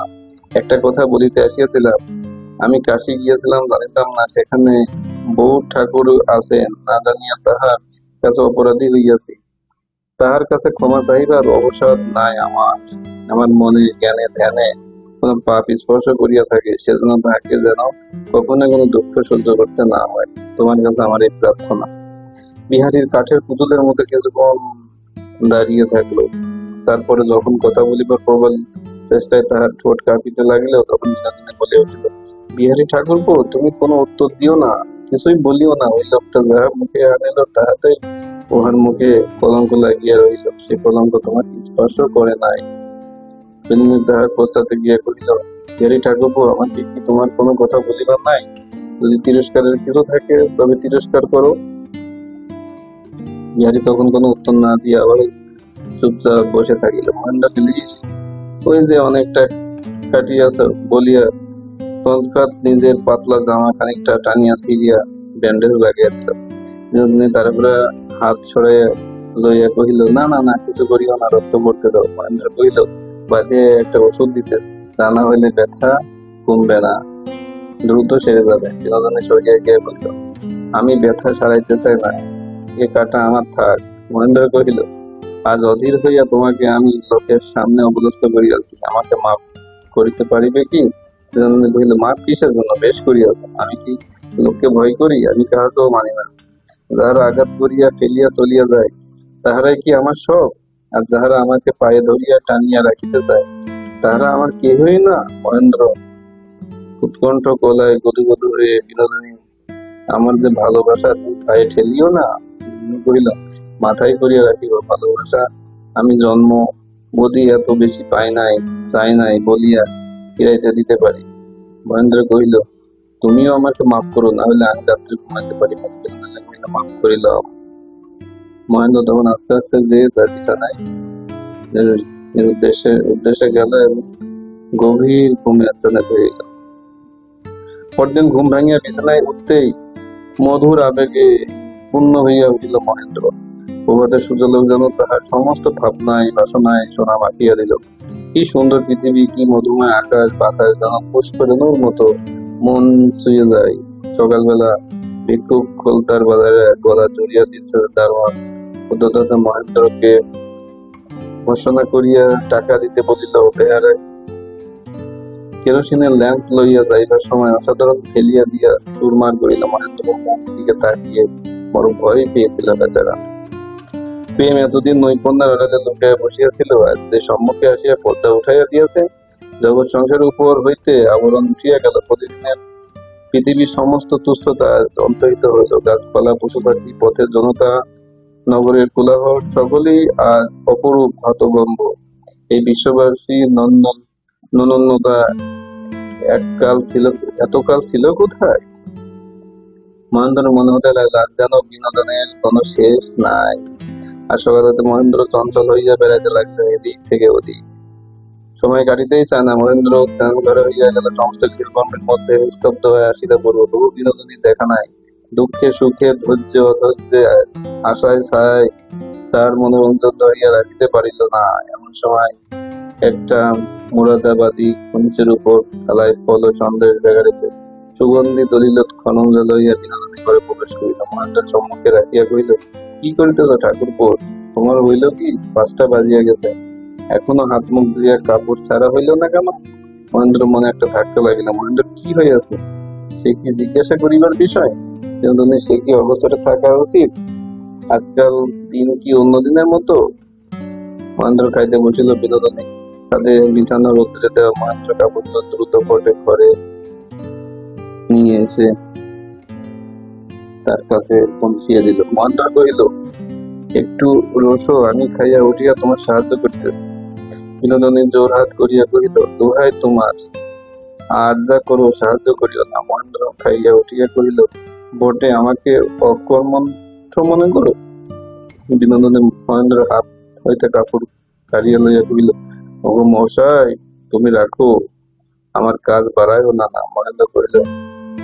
একটা কথা বলিতে আসিয়াছিলাম। আমি কাশী গিয়াছিলাম, জানিতাম না সেখানে বউ ঠাকুর আছেন, না জানিয়া তাহার কাছে অপরাধী হইয়াছি। তাহার কাছে ক্ষমা চাহিবার অবসর নাই আমার। আমার মনে জ্ঞানে ধ্যানে কোনো পাপ স্পর্শ করিয়া থাকে, সেজন্য তাহাকে যেন কখনো কোনো দুঃখ সহ্য করতে না হয়। তোমার কাছে আমার এই প্রার্থনা। বিহারীর কাঠের পুতুলের মতো কিছুক্ষণ দাঁড়িয়ে থাকলো। তারপরে যখন কথা বলিবার প্রবল চেষ্টায় তাহার ঠোঁট কাঁপিতে লাগিল, তখন বিনোদিনী বলে উঠিল, বিহারী ঠাকুরপো, তুমি কোনো উত্তর দিও না, কিছুই বলিও না। ওই লোকটা যাহা মুখে আনিল তাহাতেই উহার মুখে কলঙ্ক লাগিয়া রহিল। সে কলঙ্ক তোমাকে স্পর্শ করে নাই। বিনোদিনী তাহার পশ্চাতে গিয়া কহিল, বিহারী ঠাকুরপো, আমাকে কি তোমার কোনো কথা বলিবার নাই? যদি তিরস্কারের কিছু থাকে তবে তিরস্কার করো। বিহারী তখন কোনো উত্তর না দিয়ে আবার চুপচাপ বসে থাকিল। মহেন্দ্র প্লিজ, ওই যে অনেকটা কাটিয়াছ বলিয়া তৎক্ষণাৎ নিজের পাতলা জামা খানিকটা টানিয়া ছিঁড়িয়া ব্যান্ডেজ লাগিয়া দিল। বিনোদিনী তার উপরে হাত ছড়াইয়া লইয়া কহিল, না না না, কিছু করিও না, রক্ত পড়তে দাও। মহেন্দ্র কহিল, বাদে একটা ওষুধ দিতেছে, তা না হইলে ব্যথা কমবে না, দ্রুত সেরে যাবে। বিনোদিনী সরিয়া গিয়া বলিল, আমি ব্যথা সারাইতে চাই না, এ কাটা আমার থাক। মহেন্দ্র কহিল, আজ অধীর হইয়া তোমাকে আমি লোকের সামনে অপদস্থ করিয়াছি, আমাকে মাফ করিতে পারিবে কি? বিনোদিনী কহিল, মাফ কিসের জন্য? বেশ করিয়াছ। আমি কি লোককে ভয় করি? আমি কাহাকেও মানি না। যাহারা আঘাত করিয়া ফেলিয়া চলিয়া যায়, তাহারাই কি আমার সব? আর যাহারা আমাকে পায়ে ধরিয়া টানিয়া রাখিতে চায়, তাহারা আমার কেহই না। মহেন্দ্র উৎকণ্ঠ গলায় গদু গদু হয়ে, বিনোদিনী, আমার যে ভালোবাসা তুমি পায়ে ঠেলিও না। কহিল, মাথায় করিয়া রাখিব, ভালোবাসা আমি জন্ম বোধি এত বেশি পাই নাই, চাই নাই বলিয়া ফিরাইতে দিতে পারি। মহেন্দ্র কহিল, তুমিও আমাকে মাফ করো, না হলে আমি রাত্রে ঘুমাইতে পারি না। বিনোদিনী কহিল, মাফ করিল। মহেন্দ্র তখন আস্তে আস্তে যে তার বিছানায় উদ্দেশ্যে গেল এবং গভীর ঘুমে আচ্ছন্ন হয়ে গেল। পরদিন ঘুম ভাঙিয়া বিছানায় উঠতেই মধুর আবেগে পূর্ণ হইয়া উঠিল মহেন্দ্র। প্রভাতের সূর্যালোক যেন তাহার সমস্ত ভাবনায় বাসনায় সোনা মাখিয়া দিল। কি সুন্দর পৃথিবী, কি মধুময় আকাশ বাতাস, যেন পুষ্পরেণুর মতো মন ছুঁয়ে যায়। সকালবেলা ভিক্ষুক খোলতার বাজারে গলা জড়িয়া দিচ্ছে দারোয়ান উদ্ধততা মহেন্দ্রকে ঘোষণা করিয়া টাকা দিতে বলিল। বেহারায় কেরোসিনের ল্যাম্প লইয়া যাইবার সময় অসাধারণ ফেলিয়া দিয়া চুরমার করিল। মহেন্দ্র মুখ দিকে তাকিয়ে বড় ভয় পেয়েছিল বেচারা। প্রেম এতদিন নৈপুণ্যের আড়ালে লুকাইয়া বসিয়াছিল, আজ যে সম্মুখে আসিয়া পর্দা উঠাইয়া দিয়াছে, জগৎ সংসারের উপর হইতে আবরণ উঠিয়া গেল। প্রতিদিনের পৃথিবীর সমস্ত তুচ্ছতা আজ অন্তহিত হইল। গাছপালা, পশু পাখি, পথের জনতা, নগরের কোলাহল, সকলেই আজ অপরূপ হতভম্ব। এই বিশ্ববাসী নন্যতা এতকাল ছিল কোথায়? মহেন্দ্রের মনে হতে লাগলো আজ যেন বিনোদনের কোনো শেষ নাই। আর সকালে মহেন্দ্র চঞ্চল হইয়া বেড়াইতে লাগলো এদিক থেকে ওদিক। সময় কাটিতেই চায় না। মহেন্দ্র স্নান ঘরে হইয়া গেল, সমস্ত গৃহকর্মের মধ্যে স্তব্ধ হয়ে আসিতে পড়ব। তবু বিনোদিনীর দেখা নাই। দুঃখে সুখে ধৈর্য অধৈর্যে আশায় ছায় তার মনোরঞ্জন ধরিয়া রাখিতে পারিল না। এমন সময় একটা মুরাদাবাদী মঞ্চের উপর থালায় ফল ও সন্দেশ ব্যাগাড়িতে সুগন্ধি দলিল খনঞ্জ লইয়া বিনোদিনী ঘরে প্রবেশ করিল। মহেন্দ্র সম্মুখে রাখিয়া কহিল, কি করিতেছ ঠাকুরপো? তোমার হইল কি? 5টা বাজিয়া গেছে, এখনো হাত মুখ ধুইয়া কাপড় ছাড়া হইল না কেন? মহেন্দ্র মনে একটা ধাক্কা লাগিল। মহেন্দ্র কি হইয়াছে? সে কি জিজ্ঞাসা করিবার বিষয়? বিনোদিনী, সে কি অবসরে থাকা উচিত? আজকাল দিন কি অন্য দিনের মতো? মহেন্দ্র খাইতে বসিল। বিনোদিনী ছাদে বিছানা রৌদ্রে দেওয়া মহেন্দ্র কাপড় দ্রুত পটে ঘরে নিয়ে এসে তার কাছে পৌঁছিয়ে দিল। মহেন্দ্র কহিল, একটু রোসো, আমি খাইয়া উঠিয়া তোমার সাহায্য করিতেছি। বিনোদিনী জোর হাত করিয়া কহিল, দোহাই তোমার, আর যা করো সাহায্য করিও না। মহেন্দ্র খাইয়া উঠিয়া কহিল, বটে, আমাকে অকর্মঠ মনে করো? বিনোদিনী মহেন্দ্র হাত হইতে কাপড় কাড়িয়া লইয়া কহিল, ওগো মশাই, তুমি রাখো, আমার কাজ বাড়াইও না। না। মহেন্দ্র কহিল,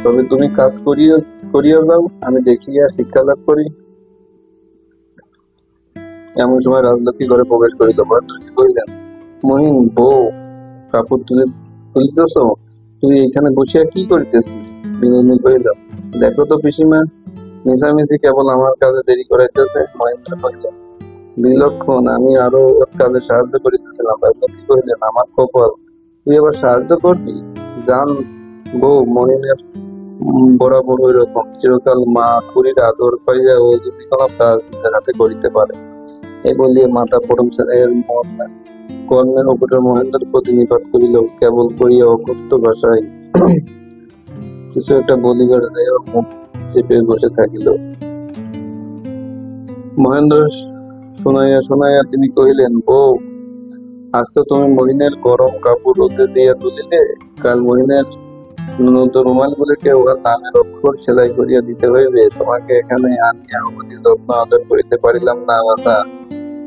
তবে তুমি কাজ করিয়া যাও, আমি দেখিয়া শিক্ষা লাভ করি। এমন সময় রাজলক্ষ্মী ঘরে প্রবেশ করিল। ভদ্রলোক কহিলেন, মহিন, বউ কাপড় তুলিতেছ? তুই এখানে বসিয়া কি করিতেছিস? বিনোদিনী কহিল, দেখো তো পিসিমা, মিছামিছি কেবল আমার কাজে দেরি করাইতেছে। মহেন্দ্র কহিল, বিলক্ষণ, আমি আরো ওর কাজে সাহায্য করিতেছিলাম। রাজলক্ষ্মী কহিলেন, আমার কপাল, তুই এবার সাহায্য করবি? জান বউ মহিনের বরাবর ওই রকম, চিরকাল মা খুড়ির আদর পাইয়া ও যদি কোনো কাজ নিজের হাতে করিতে পারে। এই বলিয়া মাতা পরম স্নেহের মন কর্ণের উপরে মহেন্দ্রের প্রতি নিপাত করিল। কেবল করিয়া অকথ্য ভাষায় কিছু একটা বলিবার যায় ওর মুখ চেপে বসে থাকিল। মহেন্দ্র শুনাইয়া শুনাইয়া তিনি কহিলেন, বউ, আজ তো তুমি মহিনের গরম কাপড় রোদে দিয়া তুলিলে, কাল মহিনের নতুন রুমালগুলিকে উহার নামের অক্ষর সেলাই করিয়া দিতে হইবে। তোমাকে এখানে আনিয়া অতি যত্ন আদর করিতে পারিলাম না বাছা,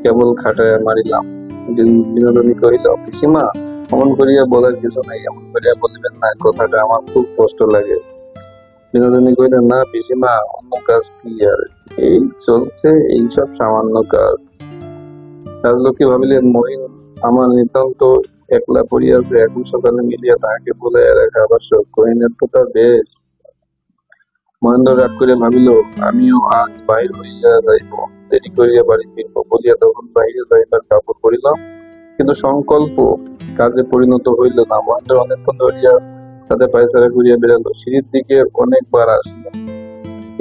কেবল খাটাইয়া মারিলাম। বিনোদিনী কহিল, পিসিমা, অমন করিয়া বলার কিছু নাই, এমন করিয়া বলিবেন না, কথাটা আমার খুব কষ্ট লাগে। বিনোদিনী কহিলেন, না পিসিমা, অন্য কাজ কি আর, এই চলছে, এইসব সামান্য কাজ। রাজলক্ষ্মী ভাবিলেন, মহিন আমার নিতান্ত একলা পড়িয়াছে, এখন সকালে মিলিয়া তাহাকে বলাইয়া রাখা আবশ্যক। কহিলেন, তো তা বেশ। মহেন্দ্র রাগ করিয়া ভাবিল, আমিও আজ বাহির হইয়া যাইব, দেরি করিয়া বাড়ি ফিরব বলিয়া তখন বাহিরে যাইবার কাপড় পরিলাম, কিন্তু সংকল্প কাজে পরিণত হইল না। মহেন্দ্র অনেকক্ষণ ধরিয়া ছাদে পায়চারা করিয়া বেড়ালো, সিঁড়ির দিকে অনেকবার আসিল,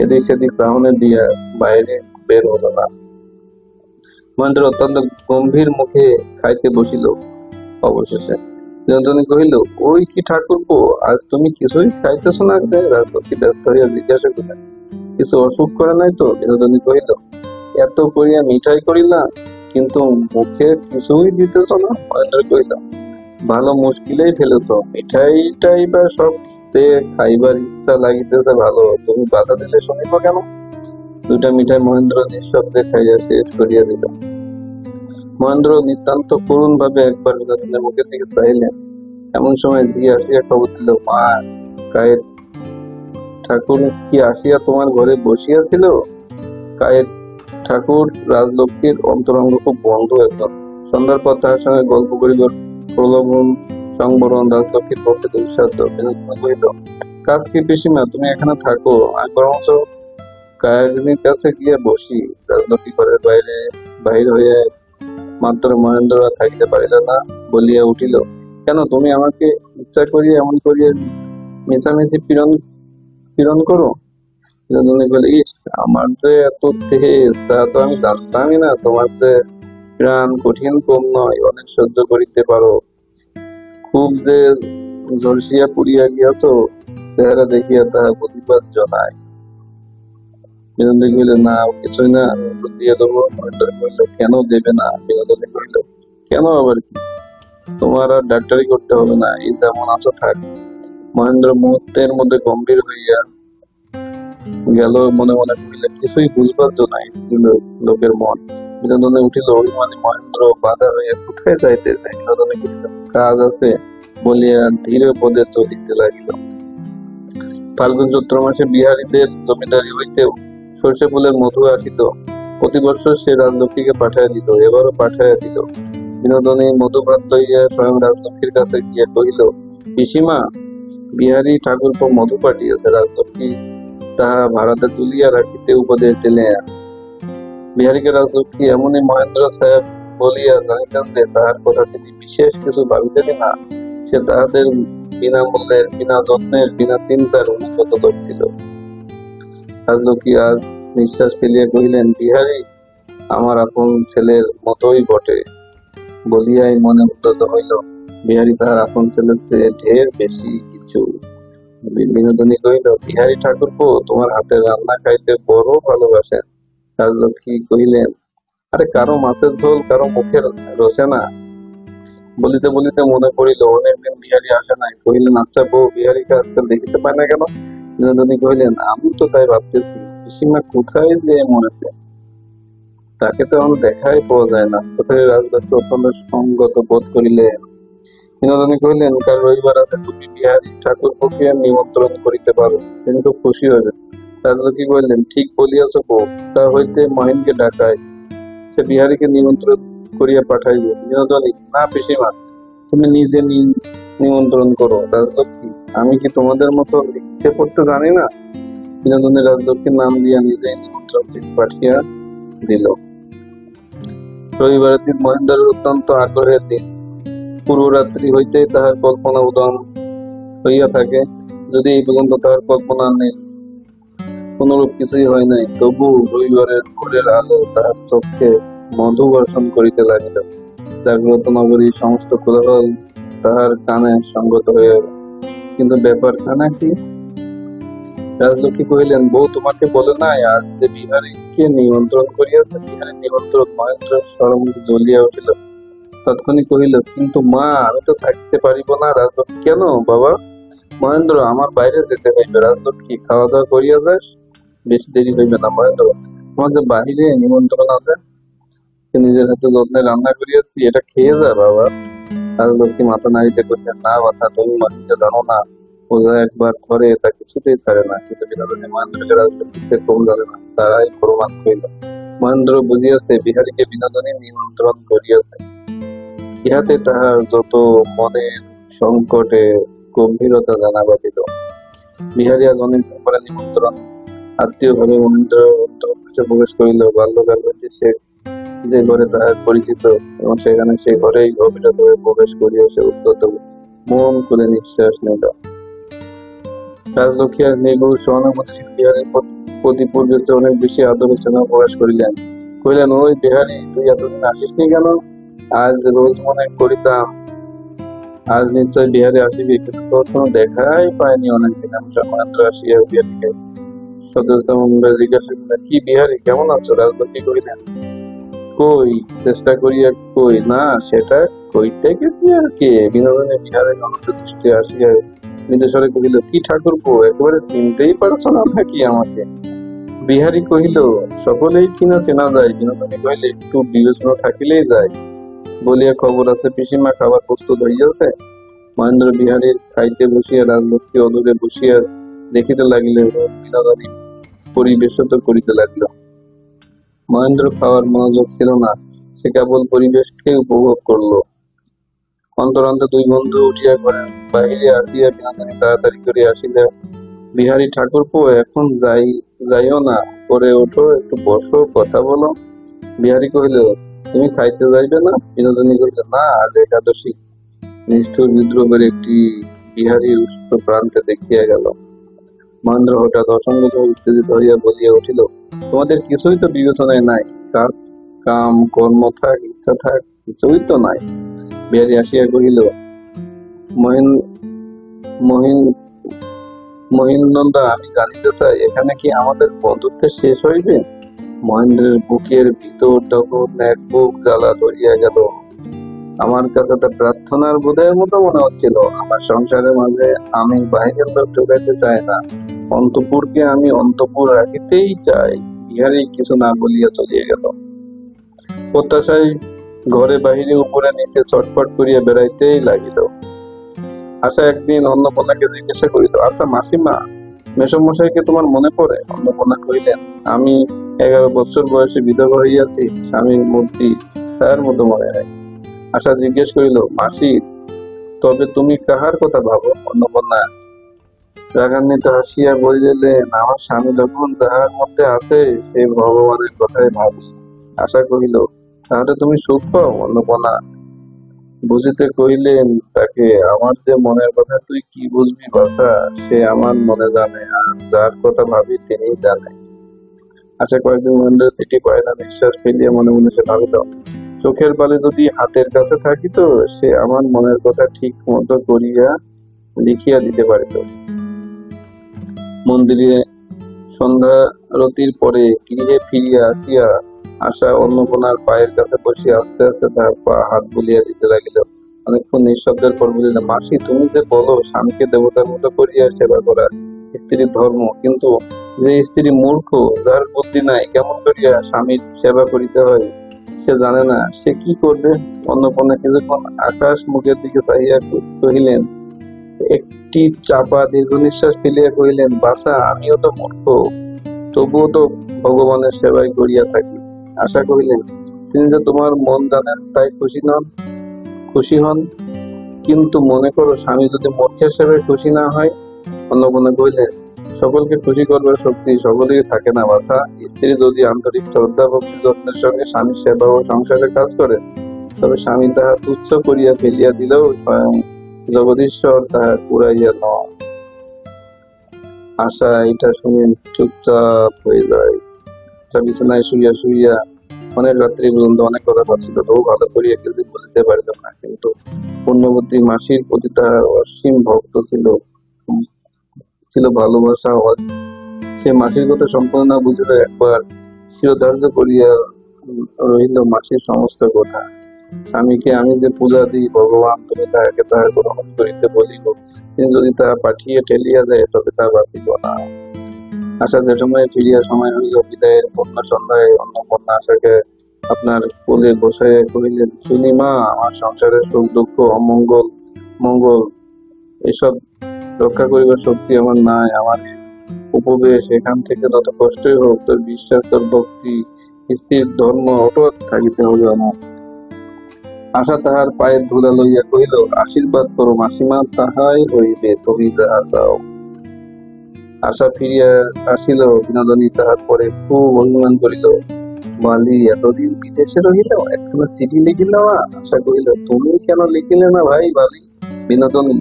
এদিক সেদিক চাহনে দিয়া বাইরে বের হলো না। মহেন্দ্র অত্যন্ত গম্ভীর মুখে খাইতে বসিল। অবশেষে বিনোদিনী কহিল, ওই কি ঠাকুরপো, আজ তুমি কিছুই খাইতেছ না? রাজলক্ষ্মী ব্যস্ত হইয়া জিজ্ঞাসা করিলেন, কিছু অসুখ করে নাই তো? বিনোদিনী কহিল, এত করিয়া মিঠাই করিলাম, কিন্তু মুখে কিছুই দিতেছ না। মহেন্দ্র কহিল, ভালো মুশকিলেই ফেলেছ, মিঠাইটাই বা সব সে খাইবার ইচ্ছা লাগিতেছে ভালো, তুমি বাধা দিলে শুনিব কেন? দুইটা মিঠাই মহেন্দ্র নিঃশব্দে খাইয়া শেষ করিয়া দিল। মহেন্দ্র নিতান্ত করুণ ভাবে একবার বিনোদিনীর মুখের দিকে চাইলেন। এমন সময় ঝি আসিয়া খবর দিল, মা, কায়ের ঠাকুর কি আসিয়া তোমার ঘরে বসিয়াছিল? কায়ের ঠাকুর রাজলক্ষ্মীর অন্তরঙ্গ খুব বন্ধু একজন। সন্ধ্যার পর তাহার সঙ্গে গল্প করিল, প্রলোভন সংবরণ রাজলক্ষ্মীর পক্ষে দুঃসাধ্য। বিনোদিনী কহিল, কাজ কি পিসিমা, তুমি এখানে থাকো, আমি বরঞ্চ কায়েরিনীর কাছে গিয়া বসি। রাজলক্ষ্মী ঘরের বাইরে বাহির হইয়া মাত্র মহেন্দ্র আর থাকিতে পারিল না, বলিয়া উঠিল, কেন তুমি আমাকে ইচ্ছা করিয়া এমন করিয়া মিছামিছি পীড়ন করো? বিনোদিনী বলে, ইস, আমার যে এত তেজ তা তো আমি জানতামই না। তোমার যে প্রাণ কঠিন কম নয়, অনেক সহ্য করিতে পারো, খুব যে ঝলসিয়া পুড়িয়া গিয়াছ, চেহারা দেখিয়া তাহা বুঝিবার জনায়। বিনোদিনী কহিল, না, কিছুই না, আমি ওষুধ দিয়ে দেবো। মহেন্দ্র কহিল, কেন দেবে না? বিনোদিনী কহিল, কেন আবার কি, তোমার আর ডাক্তারি করতে হবে না, এই যেমন আছো থাক। মহেন্দ্র মুহূর্তের মধ্যে গম্ভীর হইয়া গেল, মনে মনে কহিল, কিছুই বুঝবার জন্য স্ত্রী লোকের মন। বিনোদিনী উঠিল, অভিমানী মহেন্দ্র বাধা হইয়া কোথায় যাইতেছে? বিনোদিনী কহিল, কাজ আছে বলিয়া ধীরে পদে চলিতে লাগিল। ফাল্গুন চৈত্র মাসে বিহারীদের জমিদারি হইতে সর্ষে ফুলের মধু আসিত। প্রতি বৎসর সে রাজলক্ষ্মীকে পাঠাইয়া দিত, এবারও পাঠাইয়া দিল। বিনোদিনী মধুভাত লইয়া স্বয়ং রাজলক্ষ্মীর কাছে গিয়া কহিল, পিসিমা, বিহারী ঠাকুরপো মধু পাঠিয়েছে। রাজলক্ষ্মী তাহা ভাড়াতে তুলিয়া রাখিতে উপদেশ দিলেন। বিহারীকে রাজলক্ষ্মী এমনই মহেন্দ্র সাহেব বলিয়া জানিতেন যে তাহার কথা তিনি বিশেষ কিছু ভাবিতেন না। সে তাহাদের বিনামূল্যের, বিনা যত্নের, বিনা চিন্তার অনুগত করছিল। রাজলক্ষ্মী আজ নিঃশ্বাস ফেলিয়া কহিলেন, বিহারী আমার আপন ছেলের মতোই বটে বলিয়াই মনে উদ্যত হইল। বিহারী তাহার আপন ছেলের চেয়ে ঢের বেশি কিছু। বিনোদিনী কহিল, বিহারী ঠাকুরপো তোমার হাতের রান্না খাইতে বড় ভালোবাসেন। রাজলক্ষ্মী কহিলেন, আরে কারো মাছের ঝোল কারো মুখের রসে না। বলিতে বলিতে মনে পড়িল, অনেকদিন বিহারী আসে নাই। কহিলেন, আচ্ছা বউ, বিহারীকে আজকাল দেখিতে পায় না কেন? বিনোদিনী কহিলেন, আমি তো তাই ভাবতেছি, পিসিমা কোথায় যে মরেছে, তাকে তো এখন দেখাই পাওয়া যায় না। কোথায়? রাজলক্ষ্মী অত্যন্ত সঙ্গত বোধ করিলেন। বিনোদিনী কহিলেন, কাল রবিবার আছে, তুমি বিহারী ঠাকুরপোকে নিমন্ত্রণ করিতে পারো, তিনি খুব খুশি হইবেন। রাজলক্ষ্মী কহিলেন, ঠিক বলিয়াছ বউ, তা হইতে মহিনকে ডাকাই, সে বিহারীকে নিমন্ত্রণ করিয়া পাঠাইব। বিনোদিনী, না পিসিমা, তুমি নিজে নিমন্ত্রণ করো। রাজলক্ষ্মী, আমি কি তোমাদের মতো লিখতে পড়তে জানি না? বিনোদিনী রাজলক্ষ্মীর নাম দিয়া নিজেই নিমন্ত্রণ চিঠি পাঠিয়া দিল। রবিবারের দিন মহেন্দ্রের অত্যন্ত আগ্রহের দিন। পূর্বরাত্রি হইতেই তাহার কল্পনা উদম হইয়া থাকে, যদি এই পর্যন্ত তাহার কল্পনা নেই, কোনরূপ কিছুই হয় নাই, তবু রবিবারের ভোরের আলো তাহার চক্ষে মধু বর্ষণ করিতে লাগিল। জাগ্রত নগরীর সমস্ত কোলাহল তাহার কানে সঙ্গত হইয়া গেল। কিন্তু ব্যাপারখানা কি? রাজলক্ষ্মী কহিলেন, বউ তোমাকে বলে নাই আজ যে বিহারীকে নিমন্ত্রণ করিয়াছে? বিহারীর নিমন্ত্রণ? মহেন্দ্র স্বরমুখে জ্বলিয়া উঠিল। তৎক্ষণাৎ কহিল, কিন্তু মা, আমি তো থাকিতে পারিব না। রাজলক্ষ্মী, কেন বাবা? মহেন্দ্র, আমার বাইরে যেতে হইবে। রাজলক্ষ্মী, খাওয়া দাওয়া করিয়া যাস, বেশি দেরি হইবে না। মহেন্দ্র, তোমার যে বাহিরে নিমন্ত্রণ আছে, নিজের হাতে যত্নে রান্না করিয়াছি, এটা খেয়ে যা বাবা। রাজলক্ষ্মী মাথা নাড়িতে কহিলেন, না বাছা, তুমি মহেন্দ্র জানো না, পূজা একবার করে তা কিছুতেই ছাড়ে না। কিন্তু বিনোদিনী মহেন্দ্রকে রাজলক্ষ্মী সে কম জানে না, তারাই প্রমাণ করিল। মহেন্দ্র বুঝিয়াছে বিহারীকে বিনোদিনী নিমন্ত্রণ করিয়াছে। ইহাতে তাহার যত মনের সংকটে গম্ভীরতা জানা বাঁধিল। বিহারী আজ অনেকদিন পরে নিমন্ত্রণ। আত্মীয় ভাবে মহেন্দ্র অন্তঃপুরে প্রবেশ করিল। বাল্যকাল হইতে সে যে ঘরে তাহার পরিচিত, এবং সেখানে সে ঘরেই গভীরভাবে প্রবেশ করিয়া সে উদ্যত মন খুলে নিঃশ্বাস নিল। রাজলক্ষ্মী আর নির্ভুল সহানুভূতিশীল বিহারীর প্রতি পূর্বের চেয়ে অনেক বেশি আদর স্নেহ প্রকাশ করিলেন। কহিলেন, ওই বিহারী, তুই এতদিন আসিসনি কেন? আজ রোজ মনে করিতাম আজ নিশ্চয় বিহারী আসিবি, কিন্তু তোর কোনো দেখাই পাইনি অনেকদিন। মহেন্দ্র আসিয়া বিহারীকে সদস্য মুখে জিজ্ঞাসা করিলেন, কি বিহারী, কেমন আছো? রাজলক্ষ্মী কহিলেন, কই, চেষ্টা করিয়া কই না, সেটা কইতে গেছি আর কি। বিনোদিনী বিহারীর অনুরোধ দৃষ্টি আসিয়া মৃদুস্বরে কহিল, কি ঠাকুরপো, একেবারে চিনতেই পারছ না নাকি আমাকে? বিহারী কহিল, সকলেই কিনা চেনা যায়। বিনোদিনী কহিল, একটু বিবেচনা থাকিলেই যায়। বলিয়া খবর আছে পিসিমা খাবার প্রস্তুত হইয়াছে? মহেন্দ্র বিহারীর খাইতে বসিয়া রাজলক্ষ্মী অদূরে বসিয়া দেখিতে লাগিল, বিনোদিনী পরিবেশিত করিতে লাগিল। মহেন্দ্র খাওয়ার মনোযোগ ছিল না, সে কেবল পরিবেশকে উপভোগ করল। অন্তরান্তে দুই বন্ধু উঠিয়া ঘরের বাহিরে আসিয়া বিনোদিনী তাড়াতাড়ি করিয়া আসিলে, বিহারী ঠাকুরপো, এখন যাইও না, পরে ওঠো, একটু বসো, কথা বলো। বিহারী কহিল, তুমি খাইতে যাইবে না? বিনোদিনী কহিল, না, আজ একাদশী। নিষ্ঠুর বিদ্রোহের একটি বিহারীর উষ্ণ প্রান্তে দেখিয়া গেল। মহেন্দ্র হঠাৎ অসংগত উত্তেজিত হইয়া বলিয়া উঠিল, তোমাদের কিছুই তো বিবেচনায় নাই। কাজ, কাম, কর্ম থাক, ইচ্ছা থাক, কিছুই তো নাই। বিহারী আসিয়া কহিল, মহিনন্দা, আমি জানিতে চাই, এখানে কি আমাদের বন্ধুত্বের শেষ হইবে? মহেন্দ্রের বুকের ভিতর তখন এক বুক জ্বালা ধরিয়া গেল। আমার কাছে তা প্রার্থনার বোধের মতো মনে হচ্ছিল। আমার সংসারের মাঝে আমি বাহিরের লোক ঢুকাইতে চাই না, অন্তঃপুরকে আমি অন্তঃপুর রাখিতেই চাই। বিহারী কিছু না বলিয়া চলিয়া গেল। প্রত্যাশায় ঘরে বাহিরে উপরে নিচে ছটফট করিয়া বেড়াইতেই লাগিল। আশা একদিন অন্নপূর্ণাকে জিজ্ঞাসা করিল, আচ্ছা মাসিমা, মেসমশাইকে তোমার মনে পড়ে? অন্নপূর্ণা কহিলেন, আমি 11 বছর বয়সে বিধবা হইয়াছি, স্বামীর মূর্তি ছায়ার মতো মনে হয়। আশা জিজ্ঞেস করিল, মাসি, তবে তুমি কাহার কথা ভাবো? অন্নপূর্ণা রাগান্বিত হাসিয়া বলিলেন, আমার স্বামী যখন যাহার মধ্যে আছে, সে ভগবানের কথাই ভাবি। আশা কহিল, তাহলে তুমি সুখ পাও? অন্নপূর্ণা বুঝিতে কহিলেন তাকে, আমার যে মনের কথা তুই কি বুঝবি বাছা, সে আমার মনে জানে, আর যার কথা ভাবি তিনিই জানে। আশা কয়েকদিন মহেন্দ্রের চিঠি পায় না। নিঃশ্বাস ফেলিয়া মনে মনে সে ভাবিল, চোখের বালি যদি হাতের কাছে থাকিত, সে আমার মনের কথা ঠিক মতো করিয়া লিখিয়া দিতে পারিত। মন্দিরে সন্ধ্যারতির পরে গৃহে ফিরিয়া আসিয়া আশা অন্নপূর্ণার পায়ের কাছে বসিয়া আস্তে আস্তে তাহার পা হাত বুলিয়া দিতে লাগিল। অনেকক্ষণ নিঃশব্দের পর বলিল, মাসি, তুমি যে বলো স্বামীকে দেবতার মতো করিয়া সেবা করা স্ত্রীর ধর্ম, কিন্তু যে স্ত্রী মূর্খ, যার বুদ্ধি নাই, কেমন করিয়া স্বামীর সেবা করিতে হয় সে জানে না, সে কি করবে? অন্নপূর্ণা কিছুক্ষণ আকাশ মুখের দিকে চাহিয়া কহিলেন, একটি চাপা দীর্ঘ নিঃশ্বাস ফেলিয়া কহিলেন, বাছা, আমিও তো মূর্খ, তবুও তো ভগবানের সেবাই করিয়া থাকি। আশা কহিলেন, তিনি যে তোমার মন জানেন, তাই খুশি হন, কিন্তু মনে করো স্বামী যদি মূর্খের সেবায় খুশি না হয়? অন্নপূর্ণা কহিলেন, সকলকে খুশি করবার শক্তি সকলেরই থাকে না বাছা। স্ত্রী যদি আন্তরিক শ্রদ্ধা ভক্তি যত্নের সঙ্গে স্বামীর সেবা ও সংসারে কাজ করে, তবে স্বামী তাহা তুচ্ছ করিয়া ফেলিয়া দিলেও স্বয়ং জগদীশ্বর তাহা কুড়াইয়া নয়। আশা এটা শুনে চুপচাপ হয়ে যায়। বিছানায় শুইয়া শুইয়া অনেক রাত্রি পর্যন্ত অনেক কথা ভাবছিল, তবু ভালো করিয়া কিছু বুঝতে পারিল না। কিন্তু পুণ্যবতী মাসির প্রতি তাহার অসীম ভক্ত ছিল ছিল ভালোবাসা। সে মাসির কথা সম্পূর্ণ না বুঝিলে একবার শিরোধার্য করিয়া রহিল মাসির সমস্ত কথা। স্বামীকে আমি যে পূজা দিই, ভগবান তুমি তাহাকে তাহা গ্রহণ করিতে বলিব, তিনি যদি তাহা পাঠিয়ে ঠেলিয়া যায় তবে তা বাঁচিব না। আশা যে সময় ফিরিয়া সময় হইল, বিদায়ের পূর্ণ সন্ধ্যায় অন্নপূর্ণা আশাকে আপনার কোলে বসাইয়া কহিলেন, শুনি মা, আমার সংসারের সুখ দুঃখ অমঙ্গল মঙ্গল এসব রক্ষা করিবার শক্তি আমার নাই। আমার উপবেশ এখান থেকে যত কষ্টই হোক, তোর বিশ্বাস তোর ভক্তি স্থির ধর্ম অটুট থাকিতে হবে আমার। আশা তাহার পায়ের ধুলা লইয়া কহিল, আশীর্বাদ করো মাসিমা, তাহাই হইবে, তুমি যাহা চাও। আশা ফিরিয়া আসিল। বিনোদিনী তাহার পরে খুব অভিমান করিল। বালি এতদিন বিদেশে রহিল, একখানা চিঠি লিখিল না। আশা কহিল, তুমি কেন লিখিলে না ভাই বালি? বিনোদিনী,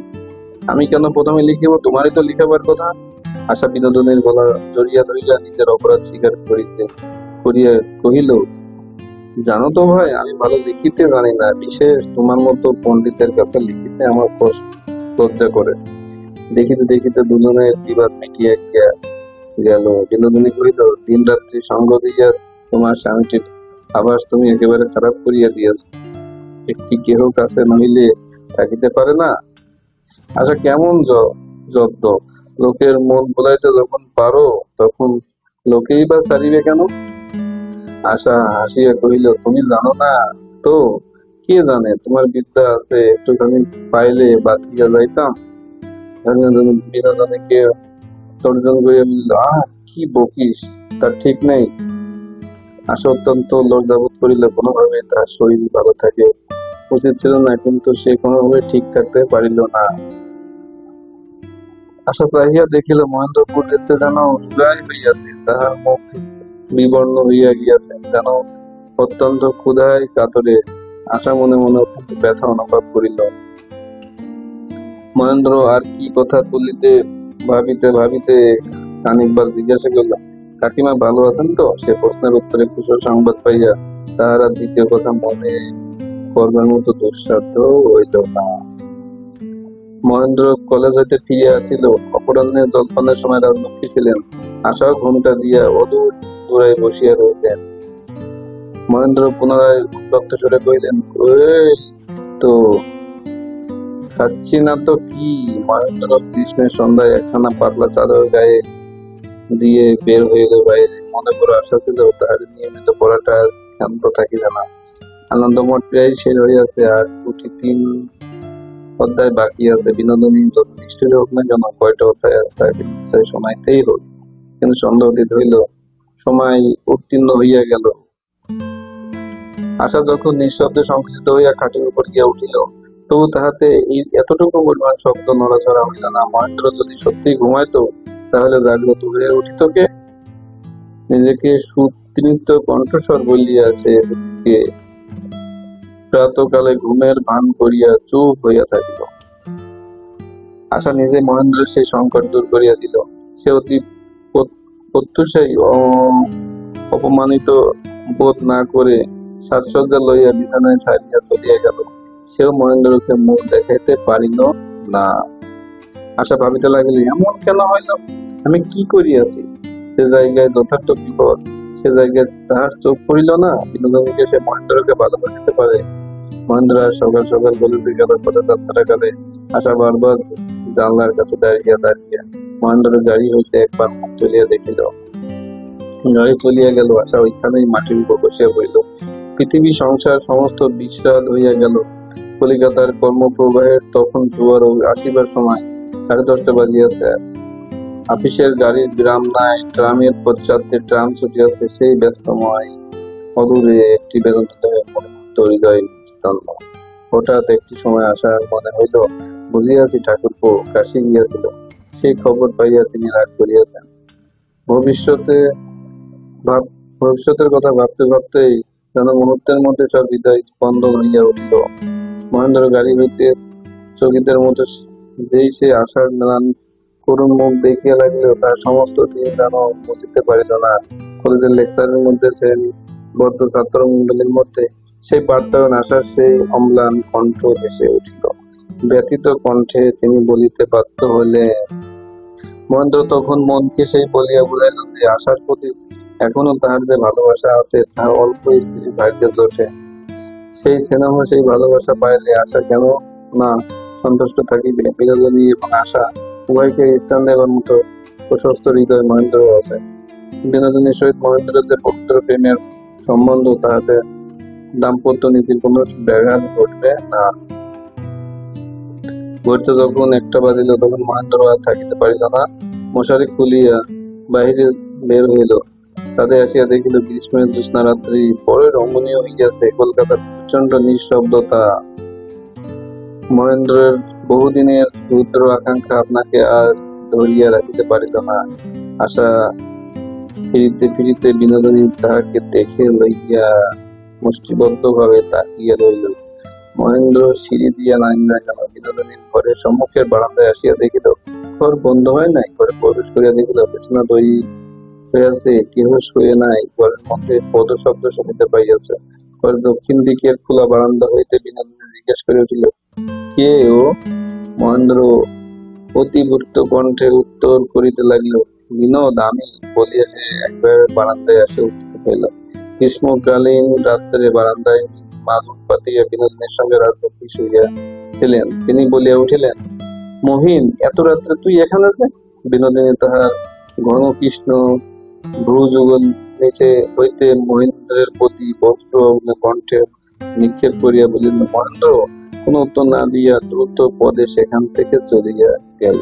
আমি কেন প্রথমে লিখিব? তোমারই তো লিখাবার কথা। আশা বিনোদিনীর গলা জড়িয়া ধরিয়া নিজের অপরাধ স্বীকার করিয়া কহিল, জানো তো ভাই, আমি ভালো লিখিতে জানি না, বিশেষ তোমার মতো পণ্ডিতের কাছে লিখিতে আমার লজ্জা করে। দেখিতে দেখিতে দুজনের বিবাদ মিটিয়া গেল। বিনোদিনী কহিল, দিন রাত্রি সঙ্গ দিয়া তোমার স্বামীটির আভাস তুমি একেবারে খারাপ করিয়া দিয়াছ। একটি কেহ কাছে নহিলে থাকিতে পারে না। আচ্ছা, কেমন জব্দ! লোকের মন ভোলাইতে যখন পারো, তখন লোকেই বা ছাড়িবে কেন? আশা হাসিয়া কহিল, তুমি জানো না তো? কে জানে, তোমার বিদ্যা আছে, একটুখানি পাইলে বাঁচিয়া যাইতাম। বিনোদিনীকে তর্জন করিয়া বলিল, কি বকিস, তার ঠিক নেই। আশা অত্যন্ত লজ্জাবোধ করিল। কোনোভাবে তার শরীর ভালো থাকে উচিত ছিল না, কিন্তু সে কোনোভাবে ঠিক থাকতে পারিল না। আশা চাহিয়া দেখিল মহেন্দ্রপুর দেশে যেন উদয় হইয়াছে, তাহার মুখ বিবর্ণ হইয়া গিয়াছে, যেন অত্যন্ত ক্ষুধায় কাতরে। আশা মনে মনে অত্যন্ত ব্যথা অনুভব করিল। মহেন্দ্র আর কি কথা তুলিতে ভাবিতে ভাবিতে খানিকবার জিজ্ঞাসা করল, কাকিমা ভালো আছেন তো? সে প্রশ্নের উত্তরে কুশল সংবাদ পাইয়া তাহার আর দ্বিতীয় কথা মনে করবার মতো দুঃসাধ্য হইল না। মহেন্দ্র কলেজ হইতে ফিরিয়া আসিল। অপরাহ্নে জলপানের সময় রাজলক্ষ্মী ছিলেন। আশাও ঘুমটা দিয়া অদূর দূরায় বসিয়া রইলেন। মহেন্দ্র পুনরায় উত্তপ্ত সুরে কহিলেন, এই তো খাচ্ছি না তো কি? মহেন্দ্র গ্রীষ্মের সন্ধ্যায় একখানা পাতলা চাদর গায়ে দিয়ে বের হইল বাইরে। মনে বড় আশা ছিল তাহার নিয়মিত পড়াটা ক্ষান্ত থাকিবে না। আনন্দমঠ প্রায় শেষ হইয়াছে, আর 2-3 অধ্যায় বাকি আছে। বিনোদিনী যত নিষ্ঠুর হোক না কেন, কয়টা অধ্যায় আছে তাকে নিশ্চয় শোনাইতেই হোক। কিন্তু সন্দেহ অতীত হইল, সময় উত্তীর্ণ হইয়া গেল। আশা যখন নিঃশব্দে সংকুচিত হইয়া খাটের উপর গিয়া উঠিল, তবু তাহাতে এতটুকু পরিমাণ শব্দ নড়াচড়া হইল না। মহেন্দ্র যদি সত্যি ঘুমাইতো, তাহলে জাগ্রত হইয়া উঠিত কে? নিজেকে সুতৃপ্ত কণ্ঠস্বর বলিয়া সে প্রাতকালে ঘুমের ভান করিয়া চুপ হইয়া থাকিল। আশা নিজে মহেন্দ্রের সেই সংকট দূর করিয়া দিল। সে অতি প্রত্যুষাই অপমানিত বোধ না করে সাজসজ্জা লইয়া বিছানায় ছাড়িয়া চলিয়া গেল। সেও মহেন্দ্রকে মুখ দেখাইতে পারিল না। আশা ভাবিতে লাগিল, এমন কেন হইল? আমি কি করিয়াছি? সে জায়গায় যথার্থ বিপদ, সে জায়গায় তাহার চোখ পড়িল না। বিনোদিনীকে সে মহেন্দ্রকে ভালোবাসিতে পারে। মহেন্দ্র সকাল সকাল বলিতে গেল পদযাত্রা কালে আশা বারবার জানলার কাছে দাঁড়িয়া দাঁড়িয়ে মহেন্দ্রের গাড়ি হইতে একবার মুখ তুলিয়া দেখিল। গাড়ি চলিয়া গেল। আশা ওইখানেই মাটির উপর বসিয়া পড়িল। পৃথিবী সংসার সমস্ত বিস্বাদ হইয়া গেল। কলিকাতার কর্মপ্রবাহের তখন জোয়ার আসিবার সময় 10:30 বাজিয়াছে। আপিসের গাড়ির বিরাম নাই। ট্রামের পশ্চাতে ট্রাম ছুটিয়াছে, সেই ব্যস্তময় অদূরে একটি বেদনাদায়ক মনোমুগ্ধ হৃদয় স্তম্ভ। হঠাৎ একটি সময় আশার মনে হইল, বুঝিয়াছি ঠাকুরপো কাশী গিয়াছিল। সে সেই খবর পাইয়া তিনি রাগ করিয়াছেন। ভবিষ্যতে ভবিষ্যতের কথা ভাবতে ভাবতেই যেন মুহূর্তের মধ্যে সব হৃদয় স্পন্দন হইয়া উঠিল। মহেন্দ্র গাড়ি হইতে চকিতের মতো যেই সে আশার ম্লান করুণ মুখ দেখিয়া লাগিল, তার সমস্ত দিন যেন বুঝিতে পারিল না। কলেজের লেকচারের মধ্যে শ্রেণীবদ্ধ ছাত্র মণ্ডলীর মধ্যে সেই বার্তায়ন আশার সেই অম্লান কণ্ঠ ভেসে উঠিল। ব্যথিত কণ্ঠে তিনি বলিতে বাধ্য হইলেন। মহেন্দ্র তখন মনকে সেই বলিয়া বুঝাইল যে আশার প্রতি এখনো তাহার যে ভালোবাসা আছে তাহা অল্প স্ত্রীর ভাগ্যে জোটে। সেই স্নেহ সেই ভালোবাসা পাইলে আশা কেন না সন্তুষ্ট থাকিবে। বিনোদিনী এবং আশা উভয়কে স্থান দেবার মতো প্রশস্ত হৃদয় মহেন্দ্র আছে। বিনোদিনীর সহিত মহেন্দ্রের যে পবিত্র প্রেমের সম্বন্ধ, তাহাতে দাম্পত্য নীতির কোন ব্যাঘাত ঘটবে না। ঘটতে যখন একটা বাজিল তখন মহেন্দ্র আর থাকিতে পারিল না, মশারি খুলিয়া বাহিরে বের হইল। ছাদে আসিয়া দেখিল গ্রীষ্মের জ্যোৎস্না রাত্রি বড়ই রমণীয় হইয়াছে। কলকাতার প্রচণ্ড নিঃশব্দতা। মহেন্দ্রের বহুদিনের রুদ্র আকাঙ্ক্ষা আপনাকে আর ধরিয়া রাখিতে পারিল না। আশা ফিরিতে ফিরিতে বিনোদিনী তাহাকে দেখে লইয়া মুষ্টিবদ্ধ ভাবে তাকিয়া রইল। মহেন্দ্র সিঁড়ি দিয়া নামিয়া গেল। বিনোদিনীর ঘরের সম্মুখের বারান্দায় আসিয়া দেখিল ঘর বন্ধ হয় নাই। ঘরে প্রবেশ করিয়া দেখিল বিছানা তৈরি হইয়াছে, কেহ শুয়ে নাই। ঘরের মধ্যে পদশব্দ শুনিতে পাইয়াছে। ঘরের দক্ষিণ দিকের খোলা বারান্দা হইতে বিনোদিনী জিজ্ঞাসা করে উঠিল, কে ও? মহেন্দ্র অতিভূত কণ্ঠে উত্তর করিতে লাগিল, বিনোদ, আমি। বলিয়া সে একবার বারান্দায় আসিয়া উপস্থিত হইল। গ্রীষ্মকালীন রাত্রে বারান্দায় মাদুর পাতিয়া বিনোদিনীর সঙ্গে রাজলক্ষ্মী শুইয়াছিলেন। তিনি বলিয়া উঠিলেন, মহিন, এত রাত্রে তুই এখানে যে? বিনোদিনী তাহার ঘন কৃষ্ণ ভ্রুযুগল নিচে হইতে মহেন্দ্রের প্রতি বজ্র কণ্ঠে নিক্ষেপ করিয়া বলিল, মহেন্দ্র কোনো উত্তর না দিয়া দ্রুত পদে সেখান থেকে চলিয়া গেল।